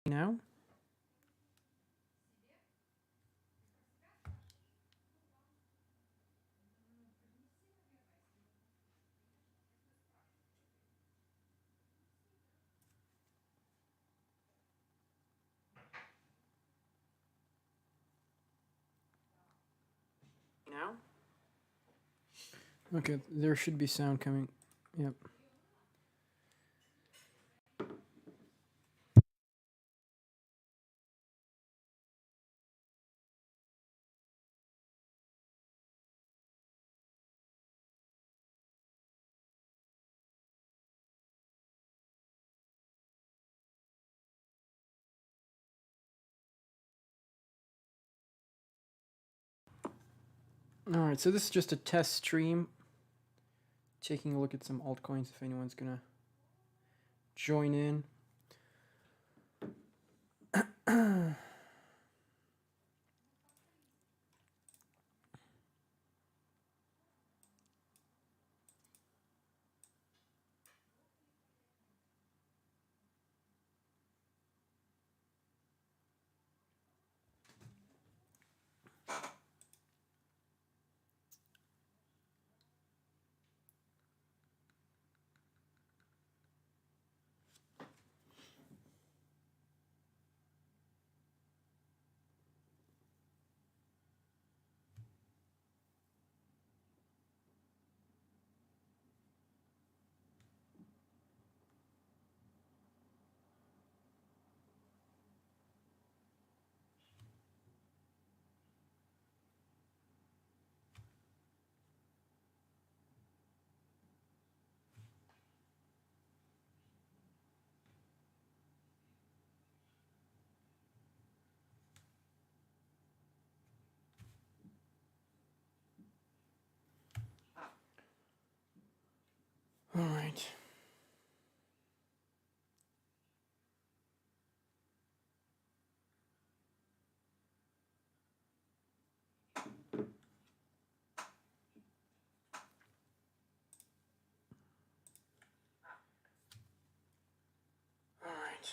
Now? Now? Okay, there should be sound coming. Yep. Alright, so this is just a test stream. Taking a look at some altcoins if anyone's gonna join in. Alright. Alright.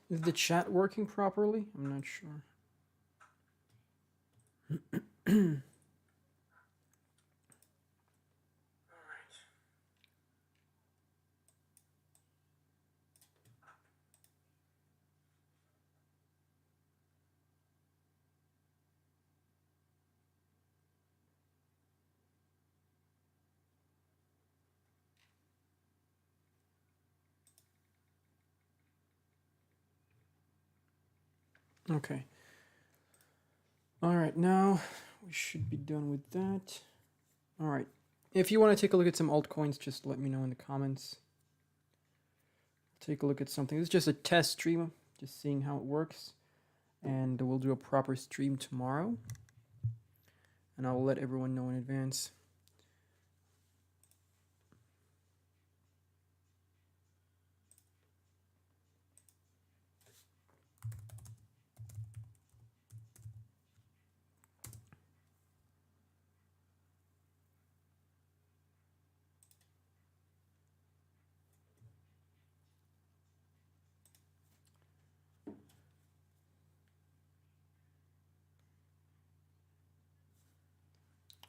Is the chat working properly? I'm not sure. Okay. All right, now we should be done with that. All right. If you want to take a look at some altcoins, just let me know in the comments. Take a look at something. This is just a test stream, just seeing how it works. And we'll do a proper stream tomorrow. And I'll let everyone know in advance.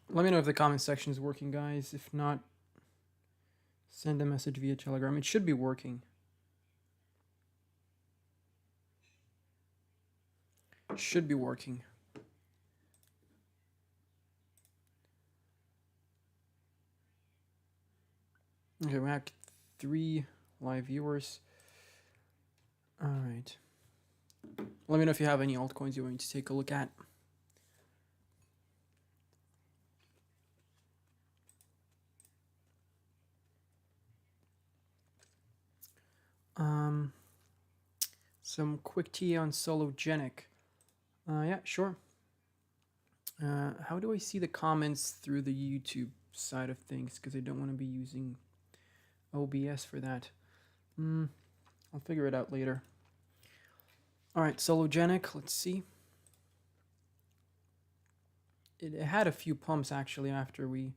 Let me know if the comment section is working, guys. If not, send a message via Telegram. It should be working. It should be working. Okay, we have 3 live viewers. All right. Let me know if you have any altcoins you want me to take a look at. Some quick TA on Sologenic. Yeah, sure. How do I see the comments through the YouTube side of things? Because I don't want to be using OBS for that. I'll figure it out later. All right, Sologenic, let's see. It had a few pumps actually after we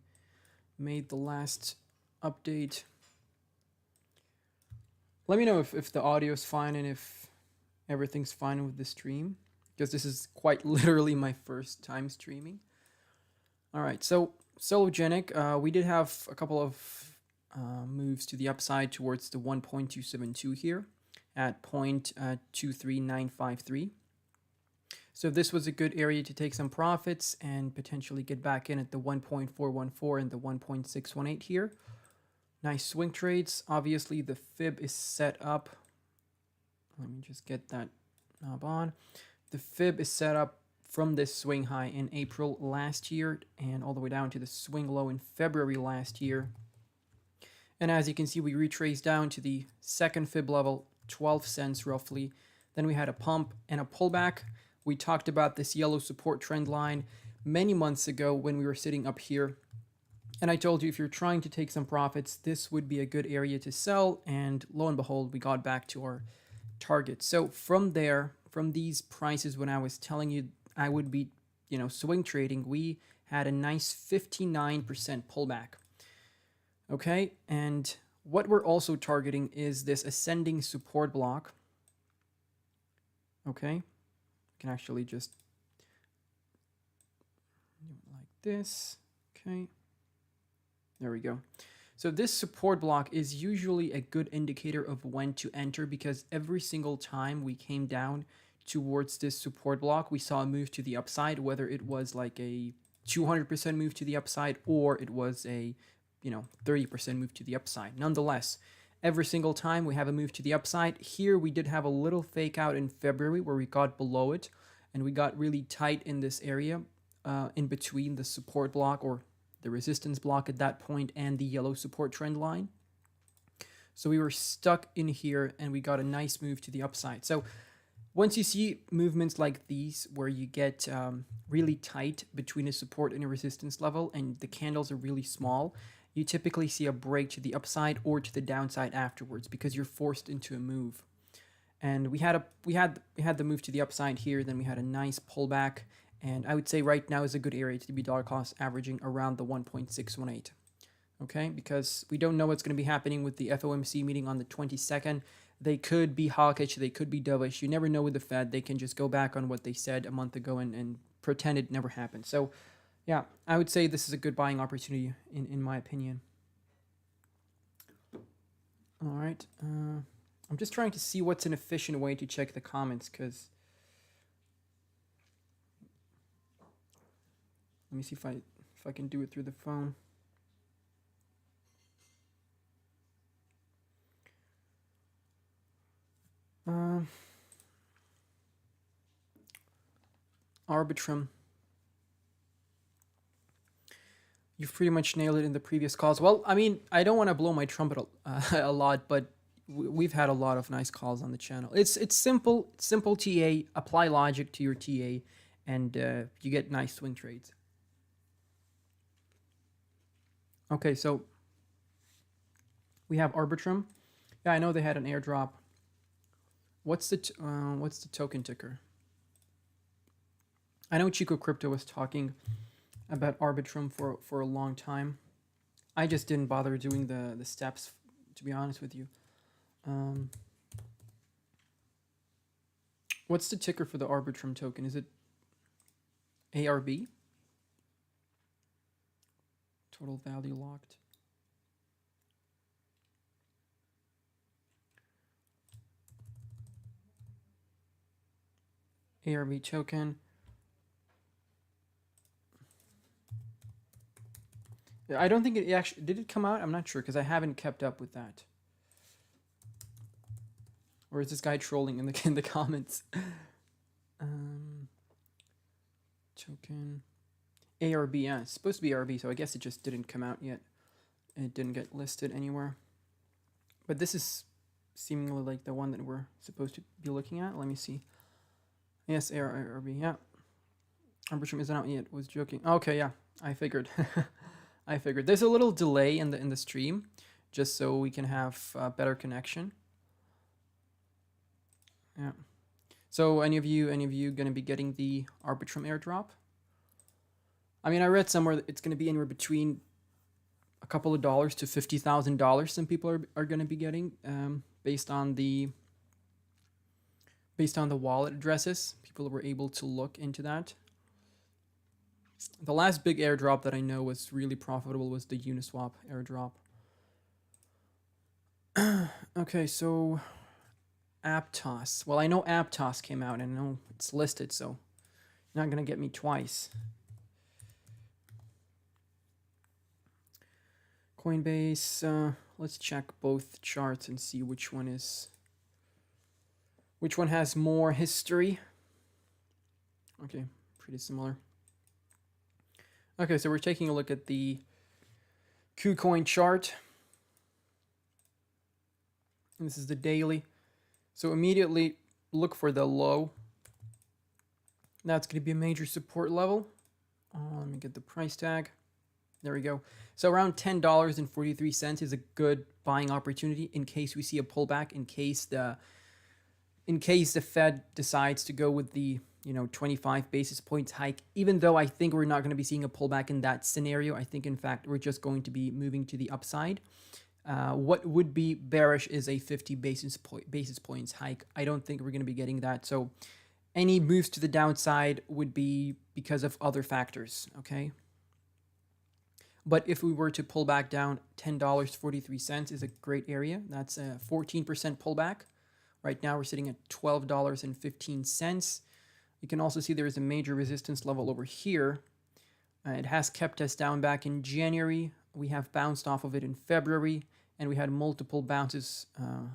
made the last update. Let me know if the audio is fine and if everything's fine with the stream, because this is quite literally my first time streaming. All right, so Sologenic, we did have a couple of moves to the upside towards the 1.272 here at 0.23953. So this was a good area to take some profits and potentially get back in at the 1.414 and the 1.618 here. Nice swing trades. Obviously, the fib is set up. Let me just get that knob on. The fib is set up from this swing high in April last year and all the way down to the swing low in February last year. And as you can see, we retraced down to the second fib level, 12 cents roughly. Then we had a pump and a pullback. We talked about this yellow support trend line many months ago when we were sitting up here. And I told you if you're trying to take some profits, this would be a good area to sell. And lo and behold, we got back to our target. So from there, from these prices, when I was telling you I would be, swing trading, we had a nice 59% pullback. Okay, and what we're also targeting is this ascending support block. Okay, you can actually just do it like this. Okay, there we go. So this support block is usually a good indicator of when to enter, because every single time we came down towards this support block, we saw a move to the upside, whether it was like a 200% move to the upside or it was a 30% move to the upside. Nonetheless, every single time we have a move to the upside. Here we did have a little fake out in February where we got below it and we got really tight in this area in between the support block or the resistance block at that point and the yellow support trend line. So we were stuck in here and we got a nice move to the upside. So once you see movements like these where you get really tight between a support and a resistance level and the candles are really small, you typically see a break to the upside or to the downside afterwards because you're forced into a move. And we had the move to the upside here, then we had a nice pullback, and I would say right now is a good area to be dollar cost averaging around the 1.618. Okay, because we don't know what's going to be happening with the FOMC meeting on the 22nd. They could be hawkish, they could be dovish. You never know with the Fed. They can just go back on what they said a month ago and pretend it never happened. So yeah, I would say this is a good buying opportunity in my opinion. All right. I'm just trying to see what's an efficient way to check the comments, because let me see if I can do it through the phone. Arbitrum. You've pretty much nailed it in the previous calls. Well, I mean, I don't want to blow my trumpet a lot, but we've had a lot of nice calls on the channel. It's simple TA. Apply logic to your TA, and you get nice swing trades. Okay, so we have Arbitrum. Yeah, I know they had an airdrop. What's the token ticker? I know Chico Crypto was talking about Arbitrum for a long time. I just didn't bother doing the steps, to be honest with you. What's the ticker for the Arbitrum token? Is it ARB? Total value locked. ARB token. I don't think it actually did. It come out? I'm not sure because I haven't kept up with that. Or is this guy trolling in the comments? Token ARB. Yeah, it's supposed to be ARB, so I guess it just didn't come out yet. It didn't get listed anywhere. But this is seemingly like the one that we're supposed to be looking at. Let me see. Yes, ARB. Yeah. Arbitrum isn't out yet. Was joking. Okay, yeah. I figured. I figured. There's a little delay in the stream, just so we can have better connection. Yeah. So any of you gonna be getting the Arbitrum airdrop? I mean, I read somewhere that it's gonna be anywhere between a couple of dollars to $50,000. Some people are gonna be getting based on the wallet addresses. People were able to look into that. The last big airdrop that I know was really profitable was the Uniswap airdrop. Okay, so Aptos. Well, I know Aptos came out and I know it's listed, so you're not going to get me twice. Coinbase, let's check both charts and see which one has more history. Okay, pretty similar. Okay, so we're taking a look at the KuCoin chart. And this is the daily. So immediately look for the low. That's going to be a major support level. Let me get the price tag. There we go. So around $10.43 is a good buying opportunity in case we see a pullback, in case the Fed decides to go with the 25 basis points hike, even though I think we're not going to be seeing a pullback in that scenario. I think, in fact, we're just going to be moving to the upside. What would be bearish is a 50 basis points hike. I don't think we're going to be getting that. So any moves to the downside would be because of other factors, okay? But if we were to pull back down, $10.43 is a great area. That's a 14% pullback. Right now we're sitting at $12.15. You can also see there is a major resistance level over here. It has kept us down back in January. We have bounced off of it in February, and we had multiple bounces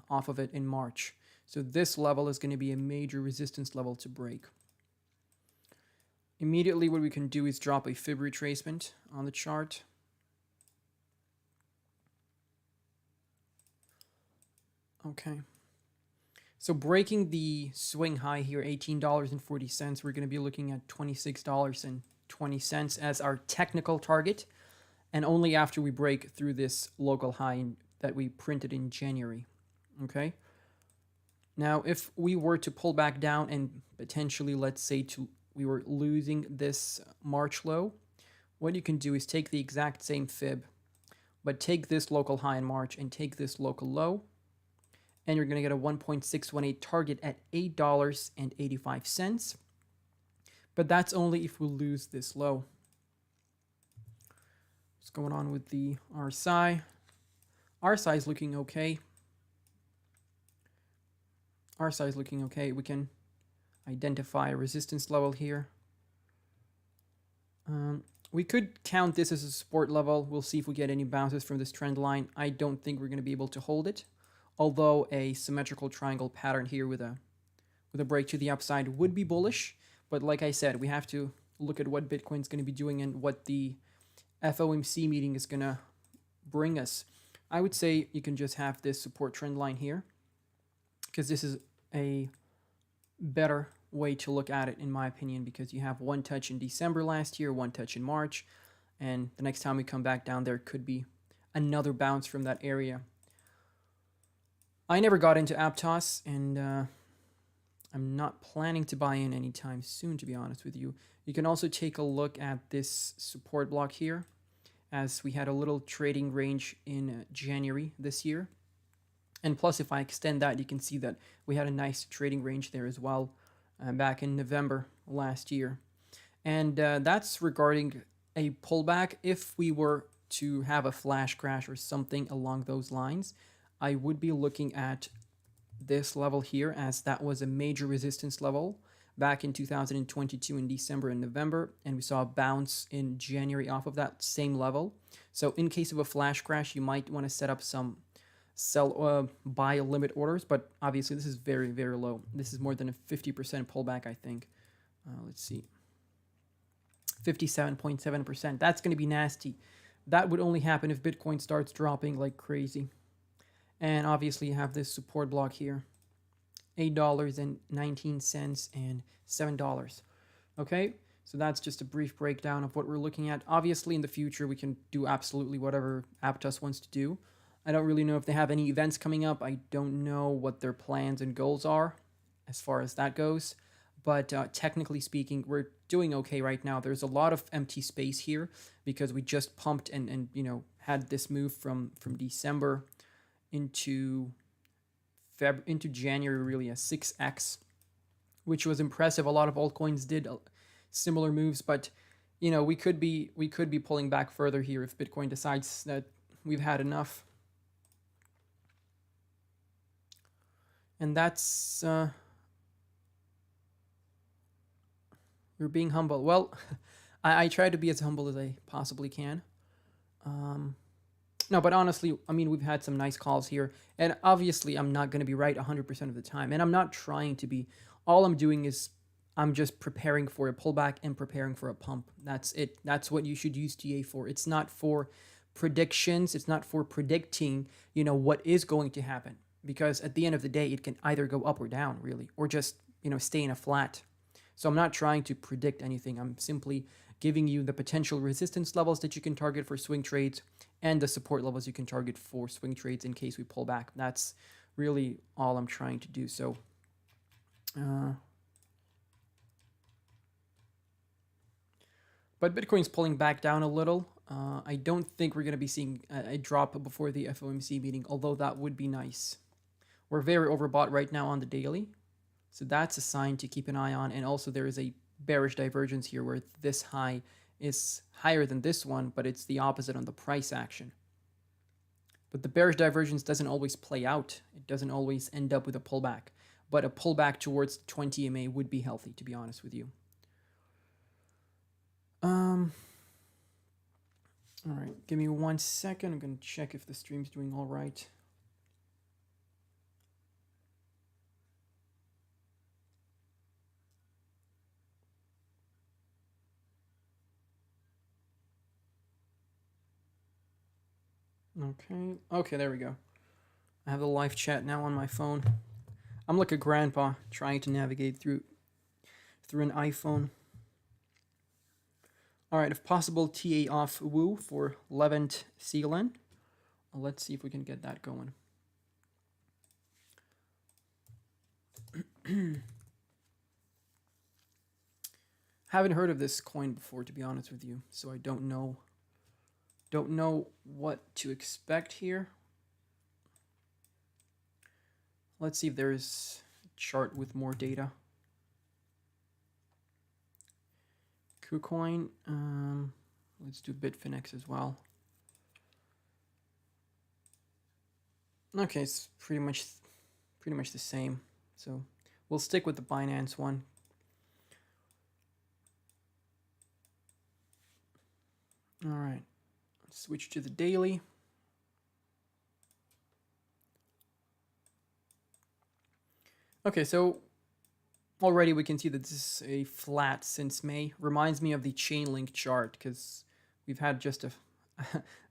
off of it in March. So this level is going to be a major resistance level to break. Immediately what we can do is drop a fib retracement on the chart. Okay. So breaking the swing high here, $18.40, we're going to be looking at $26.20 as our technical target, and only after we break through this local high that we printed in January. Okay. Now, if we were to pull back down and potentially, let's say, we were losing this March low, what you can do is take the exact same fib, but take this local high in March and take this local low, and you're going to get a 1.618 target at $8.85. But that's only if we lose this low. What's going on with the RSI? RSI is looking okay. RSI is looking okay. We can identify a resistance level here. We could count this as a support level. We'll see if we get any bounces from this trend line. I don't think we're going to be able to hold it. Although a symmetrical triangle pattern here with a break to the upside would be bullish, But like I said, we have to look at what Bitcoin's going to be doing and what the FOMC meeting is going to bring us. I would say you can just have this support trend line here, because this is a better way to look at it, in my opinion, because you have one touch in December last year, one touch in March, and the next time we come back down, there could be another bounce from that area. I never got into Aptos, and I'm not planning to buy in anytime soon, to be honest with you. You can also take a look at this support block here, as we had a little trading range in January this year. And plus, if I extend that, you can see that we had a nice trading range there as well back in November last year. And that's regarding a pullback. If we were to have a flash crash or something along those lines, I would be looking at this level here, as that was a major resistance level back in 2022 in December and November, and we saw a bounce in January off of that same level. So in case of a flash crash, you might want to set up some buy limit orders, but obviously this is very, very low. This is more than a 50% pullback, I think. Let's see, 57.7%. That's going to be nasty. That would only happen if Bitcoin starts dropping like crazy. And obviously you have this support block here, $8.19 and $7. Okay, so that's just a brief breakdown of what we're looking at. Obviously in the future we can do absolutely whatever Aptos wants to do. I don't really know if they have any events coming up. I don't know what their plans and goals are as far as that goes. But technically speaking, we're doing okay right now. There's a lot of empty space here because we just pumped and you know, had this move from December into January, really, a 6x, which was impressive. A lot of altcoins did similar moves, but you know, we could be pulling back further here if Bitcoin decides that we've had enough. And that's you're being humble. Well, I try to be as humble as I possibly can. No, but honestly, I mean, we've had some nice calls here, and obviously I'm not going to be right 100% of the time, and I'm not trying to be. All I'm doing is I'm just preparing for a pullback and preparing for a pump. That's it. That's what you should use TA for. It's not for predictions. It's not for predicting, you know, what is going to happen, because at the end of the day, it can either go up or down, really, or just, you know, stay in a flat. So I'm not trying to predict anything. I'm simply giving you the potential resistance levels that you can target for swing trades and the support levels you can target for swing trades in case we pull back. That's really all I'm trying to do. So but Bitcoin's pulling back down a little. I don't think we're going to be seeing a drop before the FOMC meeting, although that would be nice. We're very overbought right now on the daily, so that's a sign to keep an eye on. And also there is a bearish divergence here where this high is higher than this one, but it's the opposite on the price action. But the bearish divergence doesn't always play out. It doesn't always end up with a pullback. But a pullback towards 20 MA would be healthy, to be honest with you. All right, give me 1 second. I'm going to check if the stream's doing all right. Okay, there we go. I have the live chat now on my phone. I'm like a grandpa trying to navigate through an iPhone. All right, if possible, TA off Woo for Levant CLN. Let's see if we can get that going. Haven't heard of this coin before, to be honest with you, so I don't know what to expect here. Let's see if there's a chart with more data. KuCoin, let's do Bitfinex as well. Okay, it's pretty much the same. So we'll stick with the Binance one. All right, let's switch to the daily. Okay, so Already we can see that this is a flat since May. Reminds me of the chain link chart because we've had just a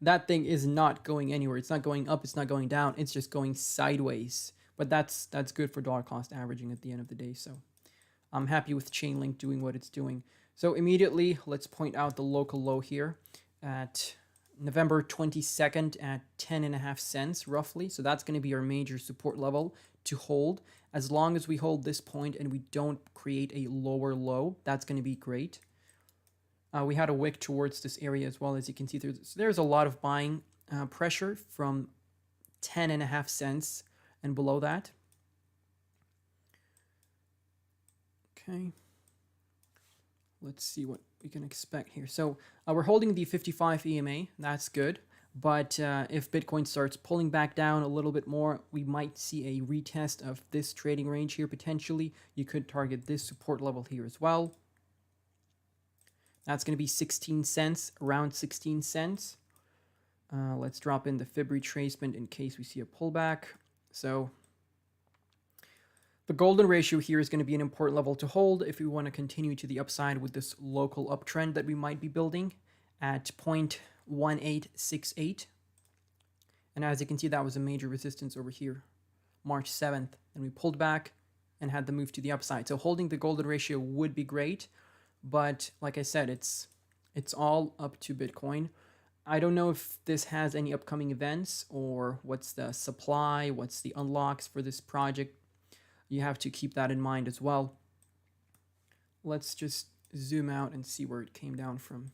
that thing is not going anywhere. It's not going up, it's not going down, it's just going sideways. But that's good for dollar cost averaging at the end of the day. So I'm happy with Chainlink doing what it's doing. So immediately, let's point out the local low here at November 22nd at 10.5 cents roughly. So that's going to be our major support level to hold. As long as we hold this point and we don't create a lower low, that's going to be great. We had a wick towards this area as well, as you can see. There's a lot of buying pressure from 10.5 cents and below that. Okay. Let's see what we can expect here. So we're holding the 55 EMA. That's good. But if Bitcoin starts pulling back down a little bit more, we might see a retest of this trading range here potentially. You could target this support level here as well. That's going to be 16 cents, around 16 cents. Let's drop in the Fib retracement in case we see a pullback. So the golden ratio here is going to be an important level to hold if we want to continue to the upside with this local uptrend that we might be building at 0.1868. And as you can see, that was a major resistance over here, March 7th. And we pulled back and had the move to the upside. So holding the golden ratio would be great. But like I said, it's all up to Bitcoin. I don't know if this has any upcoming events or what's the supply, what's the unlocks for this project. You have to keep that in mind as well. Let's just zoom out and see where it came down from.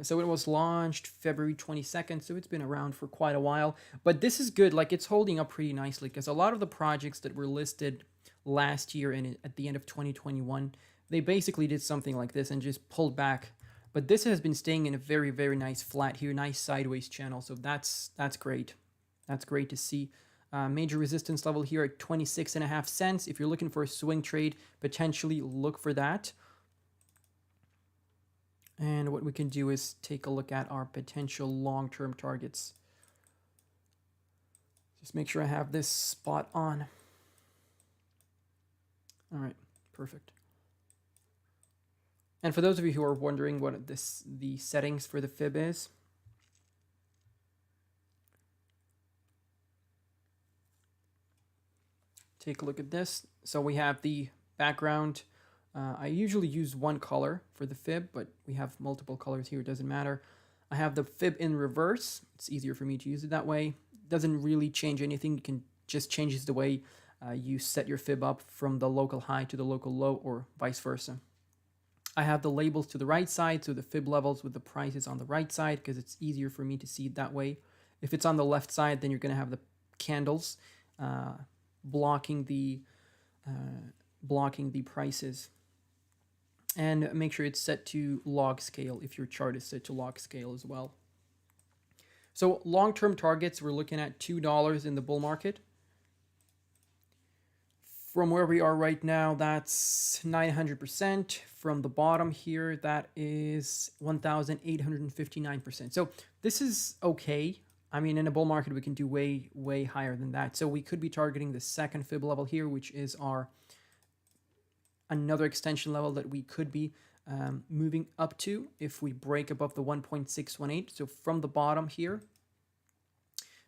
So it was launched February 22nd, so it's been around for quite a while. But this is good, like it's holding up pretty nicely because a lot of the projects that were listed last year and at the end of 2021, they basically did something like this and just pulled back. But this has been staying in a very, very nice flat here, nice sideways channel. So that's great. That's great to see. Major resistance level here at 26.5 cents. If you're looking for a swing trade, potentially look for that. And what we can do is take a look at our potential long-term targets. Just make sure I have this spot on. All right, perfect. And for those of you who are wondering what the settings for the fib is, take a look at this. So we have the background. I usually use one color for the fib, but we have multiple colors here. It doesn't matter. I have the fib in reverse. It's easier for me to use it that way. It doesn't really change anything. You can just change the way you set your fib up from the local high to the local low or vice versa. I have the labels to the right side, so the fib levels with the prices on the right side because it's easier for me to see it that way. If it's on the left side, then you're going to have the candles blocking the prices. And make sure it's set to log scale if your chart is set to log scale as well. So long-term targets, we're looking at $2 in the bull market. From where we are right now, that's 900%. From the bottom here, that is 1,859%. So this is okay. I mean, in a bull market, we can do way, way higher than that. So we could be targeting the second fib level here, which is another extension level that we could be moving up to if we break above the 1.618. So from the bottom here,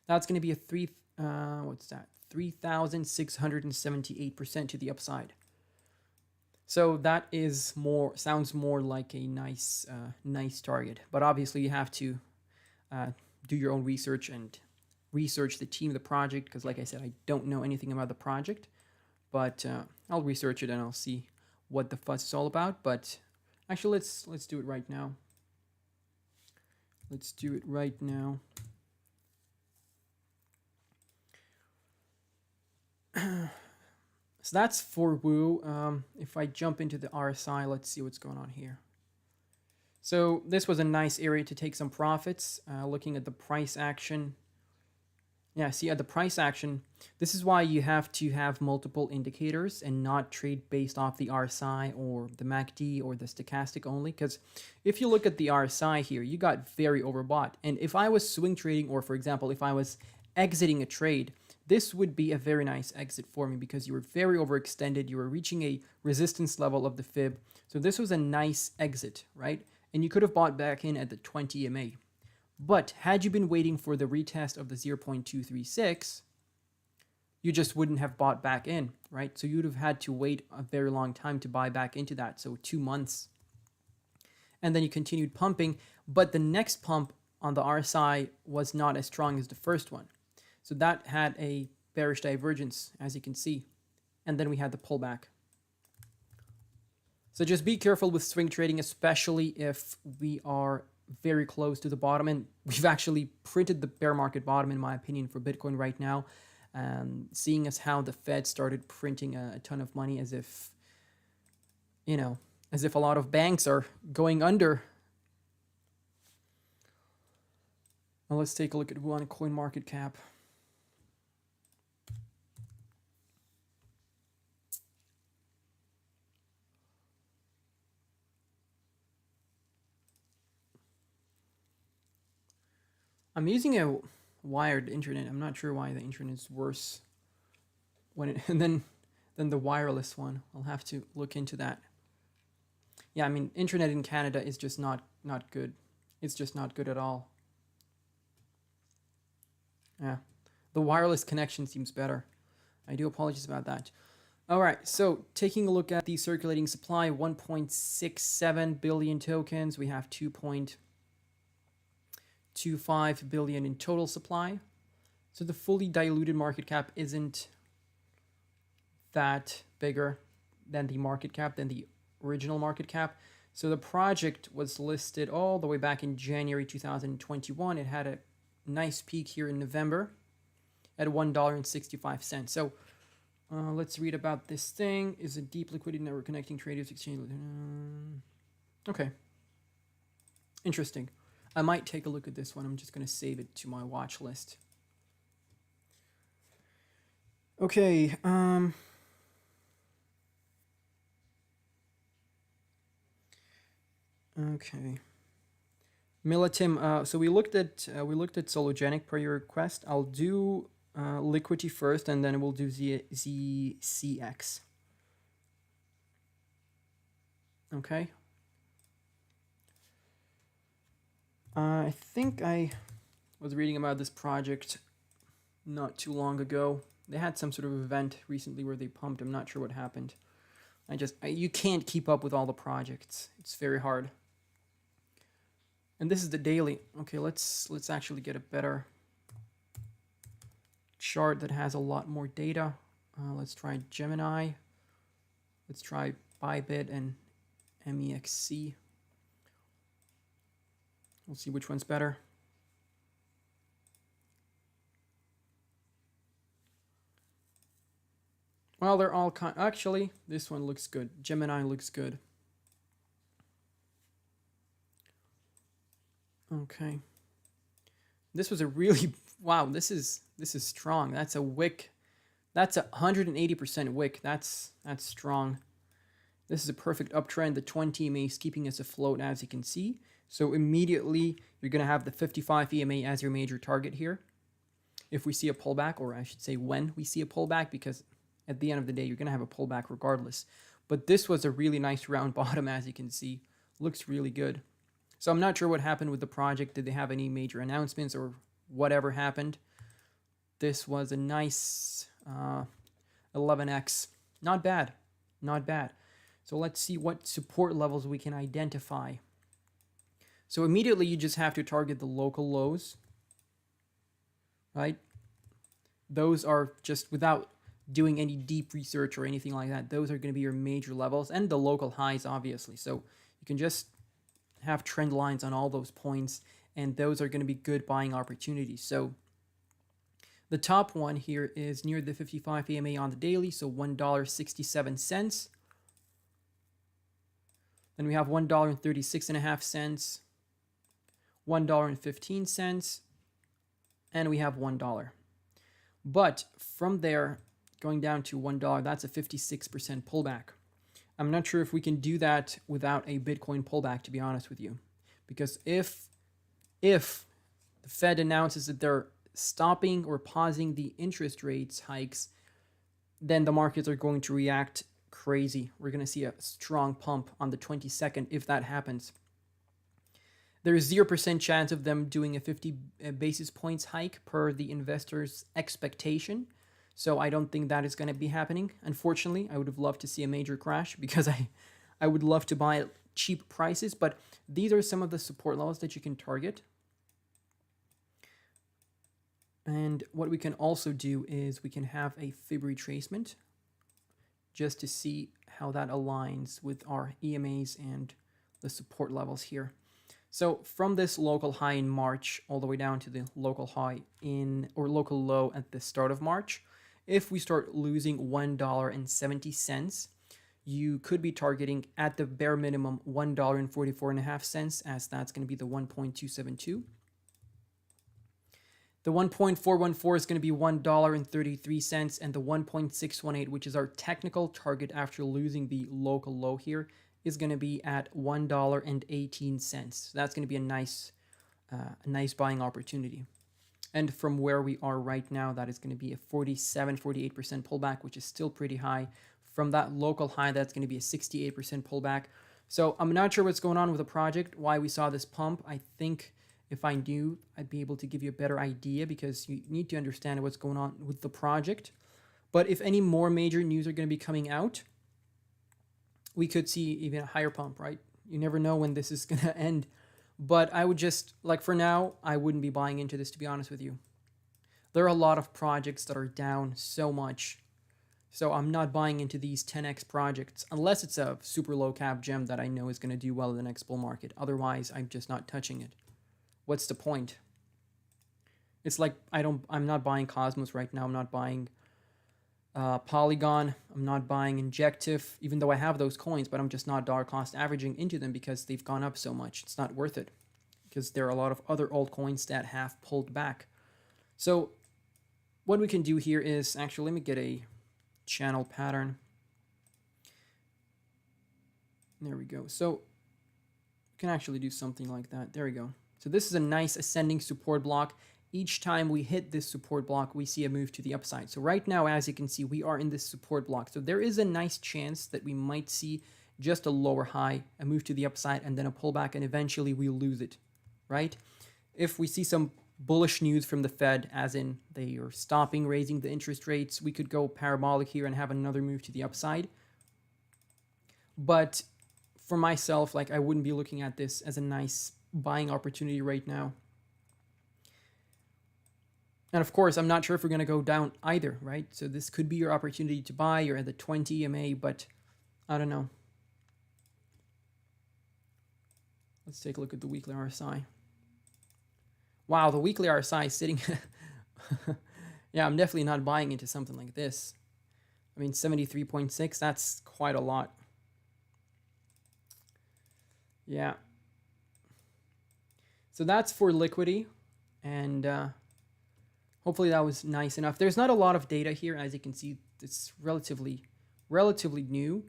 that's going to be a 3,678% to the upside. So that is sounds more like a nice target. But obviously you have to do your own research and research the team, the project, because like I said, I don't know anything about the project, but I'll research it and I'll see what the fuss is all about. But actually, let's do it right now. Let's do it right now. So that's for Woo. If I jump into the RSI, let's see what's going on here. So this was a nice area to take some profits. Looking at the price action. Yeah, see at the price action, this is why you have to have multiple indicators and not trade based off the RSI or the MACD or the stochastic only. Because if you look at the RSI here, you got very overbought. And if I was swing trading, or for example, if I was exiting a trade, this would be a very nice exit for me because you were very overextended. You were reaching a resistance level of the fib. So this was a nice exit, right? And you could have bought back in at the 20 EMA. But had you been waiting for the retest of the 0.236, you just wouldn't have bought back in, right? So you'd have had to wait a very long time to buy back into that. So 2 months. And then you continued pumping. But the next pump on the RSI was not as strong as the first one. So that had a bearish divergence, as you can see. And then we had the pullback. So just be careful with swing trading, especially if we are very close to the bottom. And we've actually printed the bear market bottom, in my opinion, for Bitcoin right now. Seeing as how the Fed started printing a ton of money as if, you know, as if a lot of banks are going under. Now let's take a look at one coin market cap. I'm using a wired internet. I'm not sure why the internet is worse than the wireless one. I'll have to look into that. Yeah, I mean, internet in Canada is just not good. It's just not good at all. Yeah, the wireless connection seems better. I do apologize about that. All right, so taking a look at the circulating supply, 1.67 billion tokens. We have 2.25 billion in total supply. So the fully diluted market cap isn't that bigger than the market cap, than the original market cap. So the project was listed all the way back in January 2021. It had a nice peak here in November at $1.65. So let's read about this thing. Is a deep liquidity network connecting traders, exchange. Okay. Interesting. I might take a look at this one. I'm just going to save it to my watch list. Okay. Okay. Militim. So we looked at Sologenic per your request. I'll do Liquidity first, and then we'll do ZCX. Okay. I think I was reading about this project not too long ago. They had some sort of event recently where they pumped. I'm not sure what happened. You can't keep up with all the projects. It's very hard. And this is the daily. Okay, let's actually get a better chart that has a lot more data. Let's try Gemini. Let's try Bybit and MEXC. We'll see which one's better. Well, they're all actually, this one looks good. Gemini looks good. Okay. This was a really, wow, this is strong. That's a wick. That's a 180% wick. That's strong. This is a perfect uptrend. The 20 EMA is keeping us afloat, as you can see. So immediately you're going to have the 55 EMA as your major target here. If we see a pullback, or I should say when we see a pullback, because at the end of the day, you're going to have a pullback regardless. But this was a really nice round bottom, as you can see. Looks really good. So I'm not sure what happened with the project. Did they have any major announcements or whatever happened? This was a nice 11x. Not bad. Not bad. So let's see what support levels we can identify. So immediately you just have to target the local lows, right? Those are just without doing any deep research or anything like that. Those are going to be your major levels, and the local highs, obviously. So you can just have trend lines on all those points, and those are going to be good buying opportunities. So the top one here is near the 55 EMA on the daily, so $1.67. Then we have $1.36.5, $1.15, and we have $1. But from there, going down to $1, that's a 56% pullback. I'm not sure if we can do that without a Bitcoin pullback, to be honest with you. Because if the Fed announces that they're stopping or pausing the interest rates hikes, then the markets are going to react crazy. We're going to see a strong pump on the 22nd if that happens. There's 0% chance of them doing a 50 basis points hike per the investors' expectation. So I don't think that is going to be happening. Unfortunately, I would have loved to see a major crash because I would love to buy at cheap prices. But these are some of the support levels that you can target. And what we can also do is we can have a fib retracement just to see how that aligns with our EMAs and the support levels here. So from this local high in March all the way down to the local high or local low at the start of March, if we start losing $1.70, you could be targeting at the bare minimum $1.44.5, as that's going to be the 1.272. The 1.414 is going to be $1.33, and the 1.618, which is our technical target after losing the local low here, is going to be at $1.18. So that's going to be a nice buying opportunity. And from where we are right now, that is going to be a 48% pullback, which is still pretty high. From that local high, that's going to be a 68% pullback. So I'm not sure what's going on with the project, why we saw this pump. I think if I knew, I'd be able to give you a better idea, because you need to understand what's going on with the project. But if any more major news are going to be coming out, we could see even a higher pump, right? You never know when this is going to end. But I would just, like for now, I wouldn't be buying into this, to be honest with you. There are a lot of projects that are down so much. So I'm not buying into these 10x projects unless it's a super low cap gem that I know is going to do well in the next bull market. Otherwise, I'm just not touching it. What's the point? It's like I'm not buying Cosmos right now. I'm not buying Polygon. I'm not buying Injective, even though I have those coins, but I'm just not dollar cost averaging into them because they've gone up so much. It's not worth it because there are a lot of other altcoins that have pulled back. So what we can do here is actually, let me get a channel pattern. There we go. So we can actually do something like that. There we go. So this is a nice ascending support block. Each time we hit this support block, we see a move to the upside. So right now, as you can see, we are in this support block. So there is a nice chance that we might see just a lower high, a move to the upside, and then a pullback, and eventually we'll lose it, right? If we see some bullish news from the Fed, as in they are stopping raising the interest rates, we could go parabolic here and have another move to the upside. But for myself, like, I wouldn't be looking at this as a nice buying opportunity right now. And of course, I'm not sure if we're going to go down either, right? So this could be your opportunity to buy. You're at the 20 EMA, but I don't know. Let's take a look at the weekly RSI. Wow, the weekly RSI is sitting... Yeah, I'm definitely not buying into something like this. I mean, 73.6, that's quite a lot. Yeah. So that's for liquidity, and hopefully that was nice enough. There's not a lot of data here, as you can see. It's relatively new,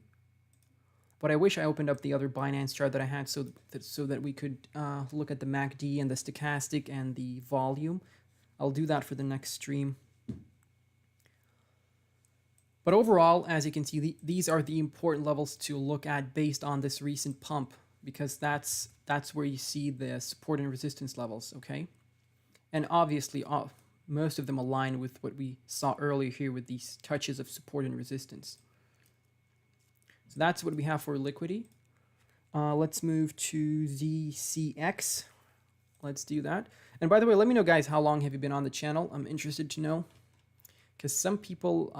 but I wish I opened up the other Binance chart that I had so that we could look at the MACD and the stochastic and the volume. I'll do that for the next stream. But overall, as you can see, these are the important levels to look at based on this recent pump, because that's where you see the support and resistance levels, okay? And obviously, most of them align with what we saw earlier here with these touches of support and resistance. So that's what we have for liquidity. Let's move to ZCX. Let's do that. And by the way, let me know, guys, how long have you been on the channel? I'm interested to know, because some people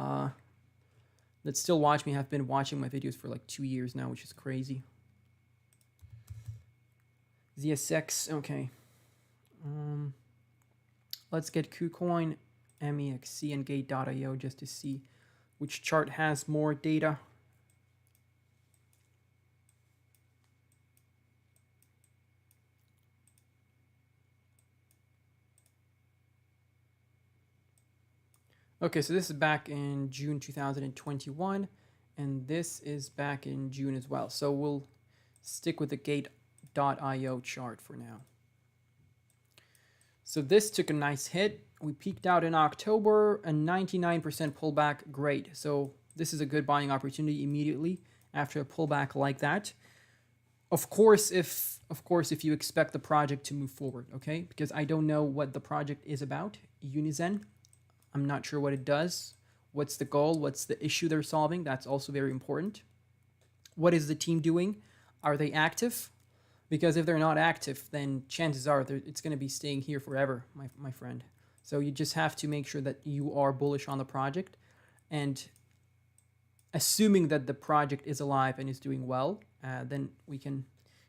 that still watch me have been watching my videos for like 2 years now, which is crazy. ZSX, okay. Let's get KuCoin, MEXC, and Gate.io just to see which chart has more data. Okay, so this is back in June 2021, and this is back in June as well. So we'll stick with the Gate.io chart for now. So this took a nice hit. We peaked out in October, a 99% pullback. Great. So this is a good buying opportunity immediately after a pullback like that. Of course, if you expect the project to move forward, okay? Because I don't know what the project is about, Unizen. I'm not sure what it does. What's the goal? What's the issue they're solving? That's also very important. What is the team doing? Are they active? Because if they're not active, then chances are it's going to be staying here forever, my friend. So you just have to make sure that you are bullish on the project, and assuming that the project is alive and is doing well, then we can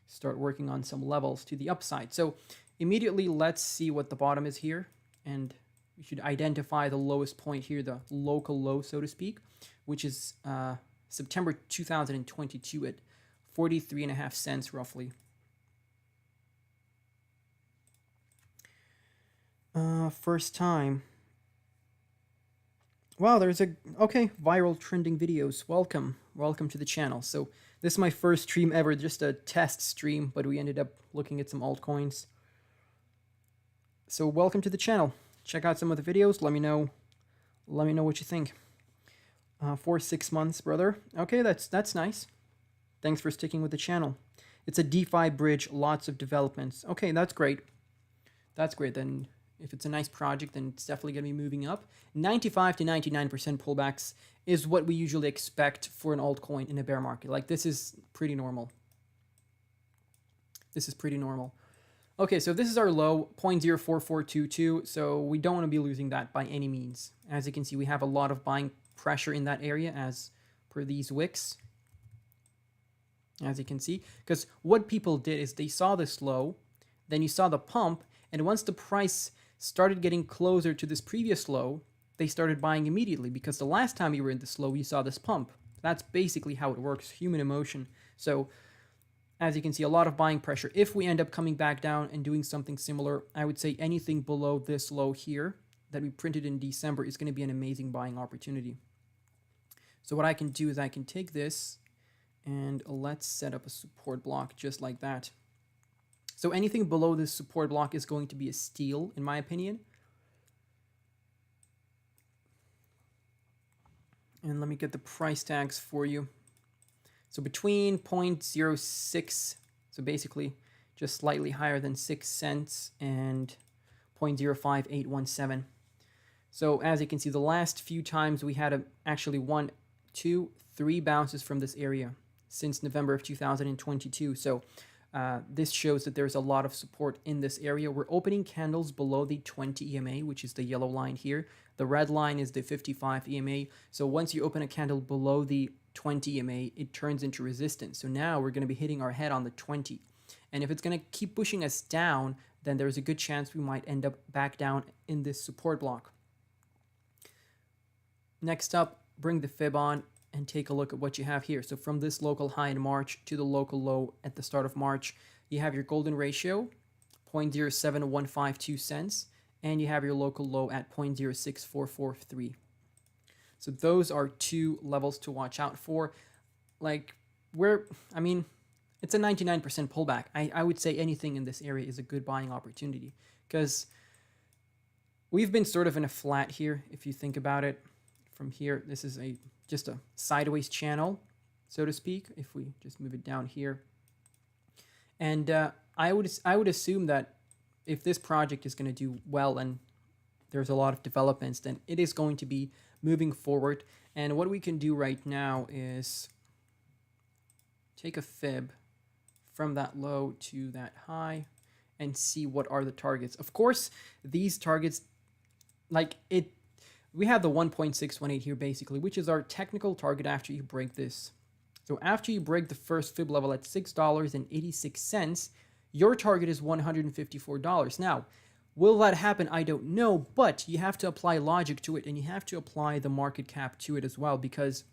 start working on some levels to the upside. So immediately, let's see what the bottom is here, and we should identify the lowest point here, the local low, so to speak, which is September 2022 at 43.5 cents roughly. First time. Wow, there's okay, viral trending videos. Welcome to the channel. So this is my first stream ever, just a test stream, but we ended up looking at some altcoins. So welcome to the channel. Check out some of the videos. Let me know what you think. 4-6 months, brother. Okay, that's nice. Thanks for sticking with the channel. It's a DeFi bridge, lots of developments. Okay, that's great. That's great. Then if it's a nice project, then it's definitely going to be moving up. 95 to 99% pullbacks is what we usually expect for an altcoin in a bear market. Like, this is pretty normal. This is pretty normal. Okay, so this is our low, 0.04422. So we don't want to be losing that by any means. As you can see, we have a lot of buying pressure in that area as per these wicks. As you can see, because what people did is they saw this low, then you saw the pump, and once the price started getting closer to this previous low, they started buying immediately, because the last time you were in this low, you saw this pump. That's basically how it works, human emotion. So as you can see, a lot of buying pressure. If we end up coming back down and doing something similar, I would say anything below this low here that we printed in December is going to be an amazing buying opportunity. So what I can do is I can take this and let's set up a support block just like that. So anything below this support block is going to be a steal, in my opinion. And let me get the price tags for you. So between 0.06, so basically just slightly higher than 6 cents, and 0.05817. So as you can see, the last few times we had actually 1, 2, 3 bounces from this area since November of 2022. So this shows that there's a lot of support in this area. We're opening candles below the 20 EMA, which is the yellow line here. The red line is the 55 EMA. So once you open a candle below the 20 EMA, it turns into resistance. So now we're going to be hitting our head on the 20. And if it's going to keep pushing us down, then there's a good chance we might end up back down in this support block. Next up, bring the fib on and take a look at what you have here. So from this local high in March to the local low at the start of March, you have your golden ratio, 0.07152 cents, and you have your local low at 0.06443. So those are two levels to watch out for. Like, it's a 99% pullback. I would say anything in this area is a good buying opportunity, because we've been sort of in a flat here, if you think about it. From here, this is just a sideways channel, so to speak, if we just move it down here. And I would assume that if this project is going to do well and there's a lot of developments, then it is going to be moving forward. And what we can do right now is take a fib from that low to that high and see what are the targets. Of course, these targets, we have the 1.618 here basically, which is our technical target after you break this. So after you break the first fib level at $6.86, your target is $154. Now, will that happen? I don't know, but you have to apply logic to it, and you have to apply the market cap to it as well, because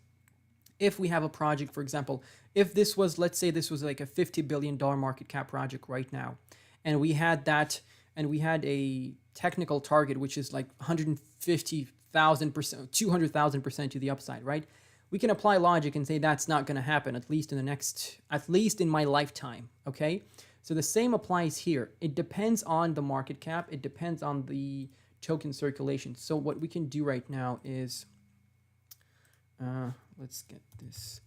if we have a project, for example, if this was, let's say this was like a $50 billion market cap project right now, and we had that, and we had a technical target, which is like 150,000%, 200,000% to the upside, right? We can apply logic and say that's not going to happen, at least in my lifetime, okay? So the same applies here. It depends on the market cap. It depends on the token circulation. So what we can do right now is, let's get this.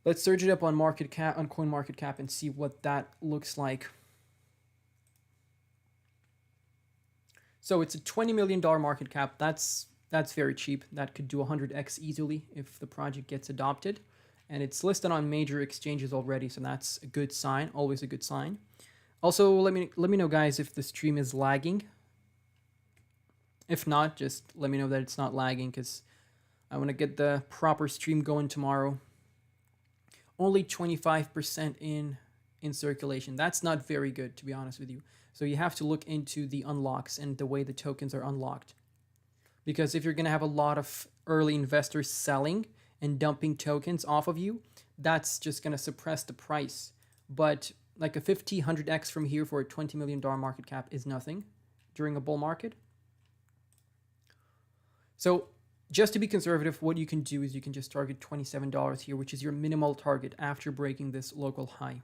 Let's search it up on market cap, on CoinMarketCap, and see what that looks like. So it's a $20 million market cap. That's very cheap. That could do 100x easily if the project gets adopted. And it's listed on major exchanges already, so that's a good sign, always a good sign. Also, let me know, guys, if the stream is lagging. If not, just let me know that it's not lagging, because I want to get the proper stream going tomorrow. Only 25% in circulation. That's not very good, to be honest with you. So you have to look into the unlocks and the way the tokens are unlocked. Because if you're going to have a lot of early investors selling and dumping tokens off of you, that's just going to suppress the price. But like a 50, 100x from here for a $20 million market cap is nothing during a bull market. So just to be conservative, what you can do is you can just target $27 here, which is your minimal target after breaking this local high.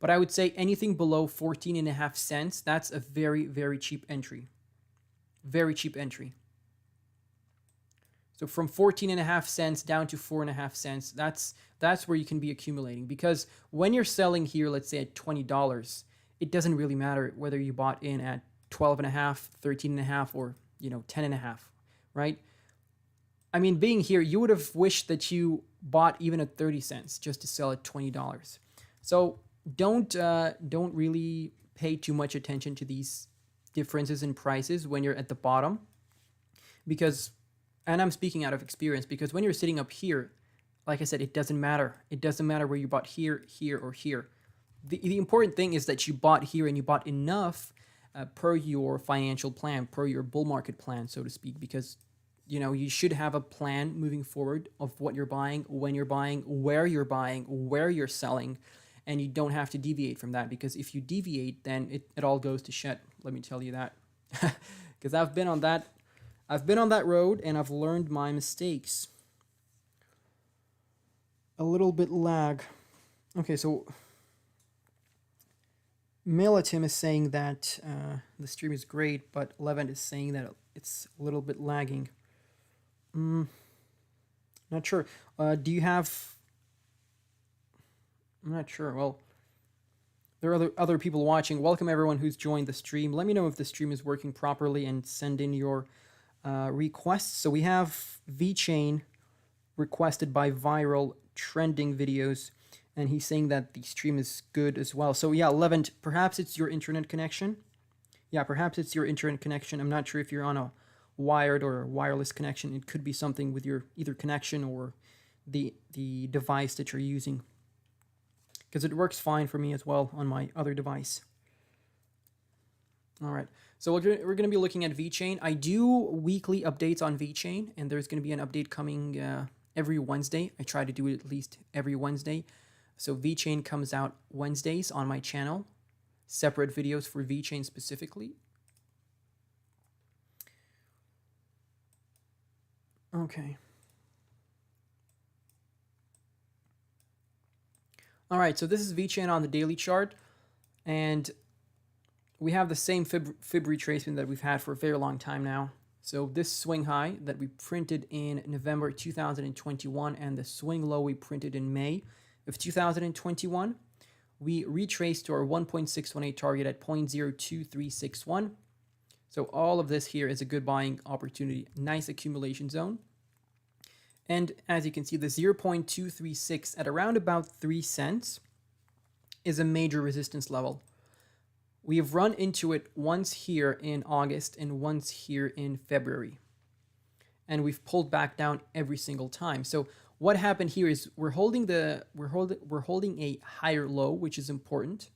But I would say anything below 14.5 cents, that's a very, very cheap entry. Very cheap entry. So from 14.5 cents down to 4.5 cents, that's where you can be accumulating. Because when you're selling here, let's say at $20, it doesn't really matter whether you bought in at 12.5, 13.5, or 10.5, right? I mean, being here, you would have wished that you bought even at 30 cents just to sell at $20. So don't really pay too much attention to these differences in prices when you're at the bottom, because, and I'm speaking out of experience, because when you're sitting up here, like I said, it doesn't matter. It doesn't matter where you bought here, here, or here. The important thing is that you bought here and you bought enough per your financial plan, per your bull market plan, so to speak, because you should have a plan moving forward of what you're buying, when you're buying, where you're selling, and you don't have to deviate from that, because if you deviate, then it all goes to shit. Let me tell you that. Because I've been on that road and I've learned my mistakes. A little bit lag. Okay, so Milatim is saying that the stream is great, but Levent is saying that it's a little bit lagging. Not sure. Do you have... I'm not sure. Well, there are other people watching. Welcome everyone who's joined the stream. Let me know if the stream is working properly and send in your requests. So we have VeChain requested by Viral Trending Videos, and he's saying that the stream is good as well. So yeah, Levent, perhaps it's your internet connection. Yeah, perhaps it's your internet connection. I'm not sure if you're on a wired or wireless connection. It could be something with your either connection or the device that you're using, because it works fine for me as well on my other device. All right, so we're going to be looking at VeChain. I do weekly updates on VeChain, and there's going to be an update coming every Wednesday. I try to do it at least every Wednesday. So VeChain comes out Wednesdays on my channel, separate videos for VeChain specifically. Okay. All right, so this is VeChain on the daily chart, and we have the same fib retracement that we've had for a very long time now. So this swing high that we printed in November 2021 and the swing low we printed in May of 2021, we retraced to our 1.618 target at 0.02361. So all of this here is a good buying opportunity, nice accumulation zone. And as you can see, the 0.236 at around about 3 cents is a major resistance level. We have run into it once here in August and once here in February. And we've pulled back down every single time. So what happened here is we're holding a higher low, which is important.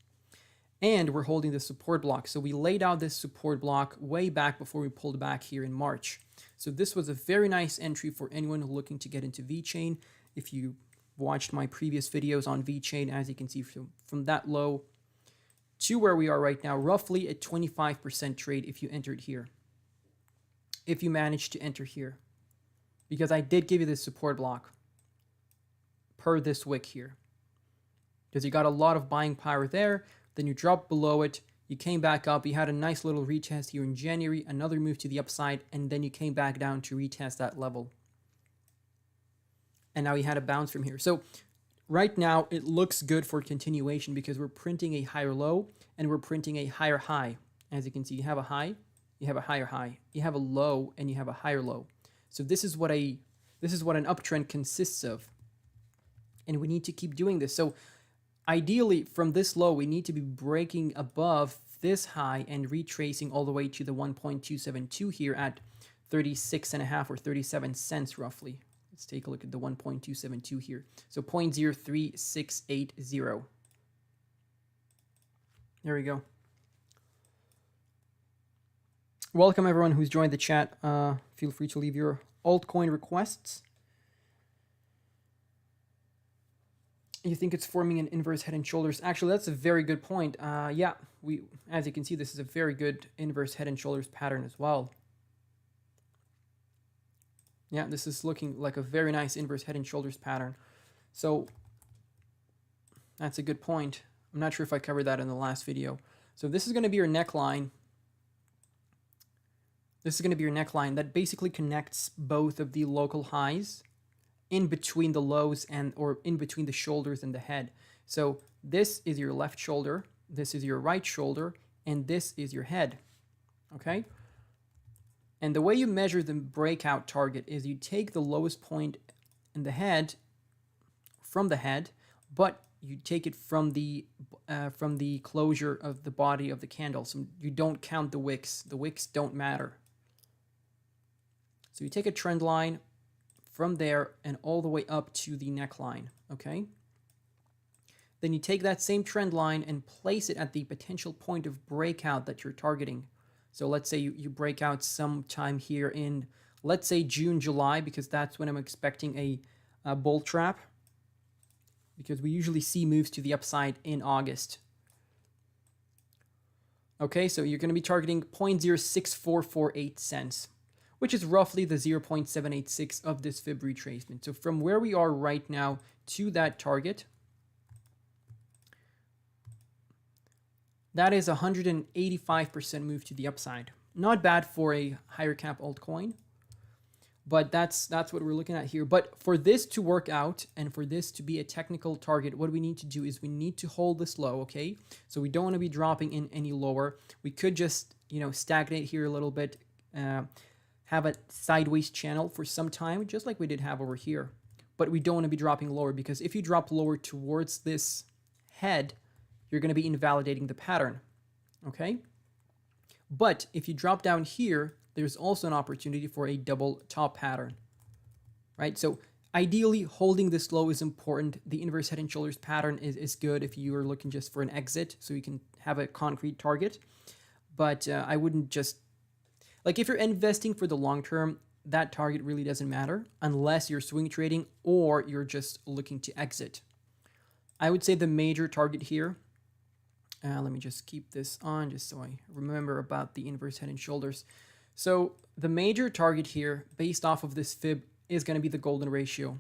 And we're holding the support block. So we laid out this support block way back before we pulled back here in March. So this was a very nice entry for anyone looking to get into VeChain. If you watched my previous videos on VeChain, as you can see from that low to where we are right now, roughly a 25% trade if you entered here. If you managed to enter here. Because I did give you this support block per this wick here. Because you got a lot of buying power there. then you dropped below it, you came back up, you had a nice little retest here in January, another move to the upside, and then you came back down to retest that level. And now you had a bounce from here. So right now it looks good for continuation because we're printing a higher low and we're printing a higher high. As you can see, you have a high, you have a higher high, you have a low, and you have a higher low. So this is what an uptrend consists of. And we need to keep doing this. So ideally, from this low, we need to be breaking above this high and retracing all the way to the 1.272 here at 36.5 or 37 cents roughly. Let's take a look at the 1.272 here. So 0.03680. There we go. Welcome everyone who's joined the chat. Feel free to leave your altcoin requests. You think it's forming an inverse head and shoulders? Actually, that's a very good point. Yeah, as you can see, this is a very good inverse head and shoulders pattern as well. Yeah, this is looking like a very nice inverse head and shoulders pattern. So that's a good point. I'm not sure if I covered that in the last video. So this is going to be your neckline. This is going to be your neckline that basically connects both of the local highs in between the lows or in between the shoulders and the head. So this is your left shoulder, this is your right shoulder, and this is your head. Okay? And the way you measure the breakout target is you take the lowest point in the head from the head, but you take it from the closure of the body of the candle. So you don't count the wicks. The wicks don't matter. So you take a trend line from there and all the way up to the neckline, okay? Then you take that same trend line and place it at the potential point of breakout that you're targeting. So let's say you break out sometime here in, let's say June, July, because that's when I'm expecting a bull trap, because we usually see moves to the upside in August. Okay, so you're going to be targeting 0.06448 cents. Which is roughly the 0.786 of this fib retracement. So from where we are right now to that target, that is 185% move to the upside. Not bad for a higher cap altcoin, but that's what we're looking at here. But for this to work out and for this to be a technical target, what we need to do is we need to hold this low, okay? So we don't want to be dropping in any lower. We could just, stagnate here a little bit, have a sideways channel for some time, just like we did have over here. But we don't want to be dropping lower, because if you drop lower towards this head, you're going to be invalidating the pattern, okay? But if you drop down here, there's also an opportunity for a double top pattern, right? So ideally, holding this low is important. The inverse head and shoulders pattern is good if you are looking just for an exit, so you can have a concrete target. But I wouldn't just, like if you're investing for the long term, that target really doesn't matter unless you're swing trading or you're just looking to exit. I would say the major target here, let me just keep this on just so I remember about the inverse head and shoulders. So the major target here based off of this fib is going to be the golden ratio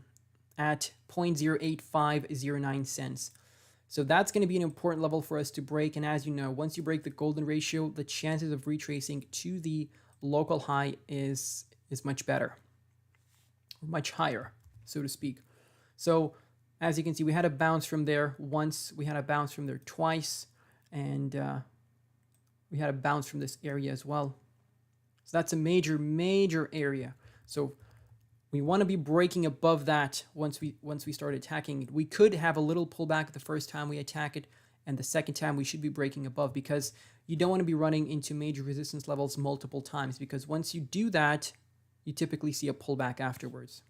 at 0.08509 cents. So that's going to be an important level for us to break. And as you know, once you break the golden ratio, the chances of retracing to the local high is much better, much higher, so to speak. So as you can see, we had a bounce from there once, we had a bounce from there twice, and we had a bounce from this area as well. So that's a major area. So we want to be breaking above that once we start attacking it. We could have a little pullback the first time we attack it, and the second time we should be breaking above, because you don't want to be running into major resistance levels multiple times, because once you do that, you typically see a pullback afterwards,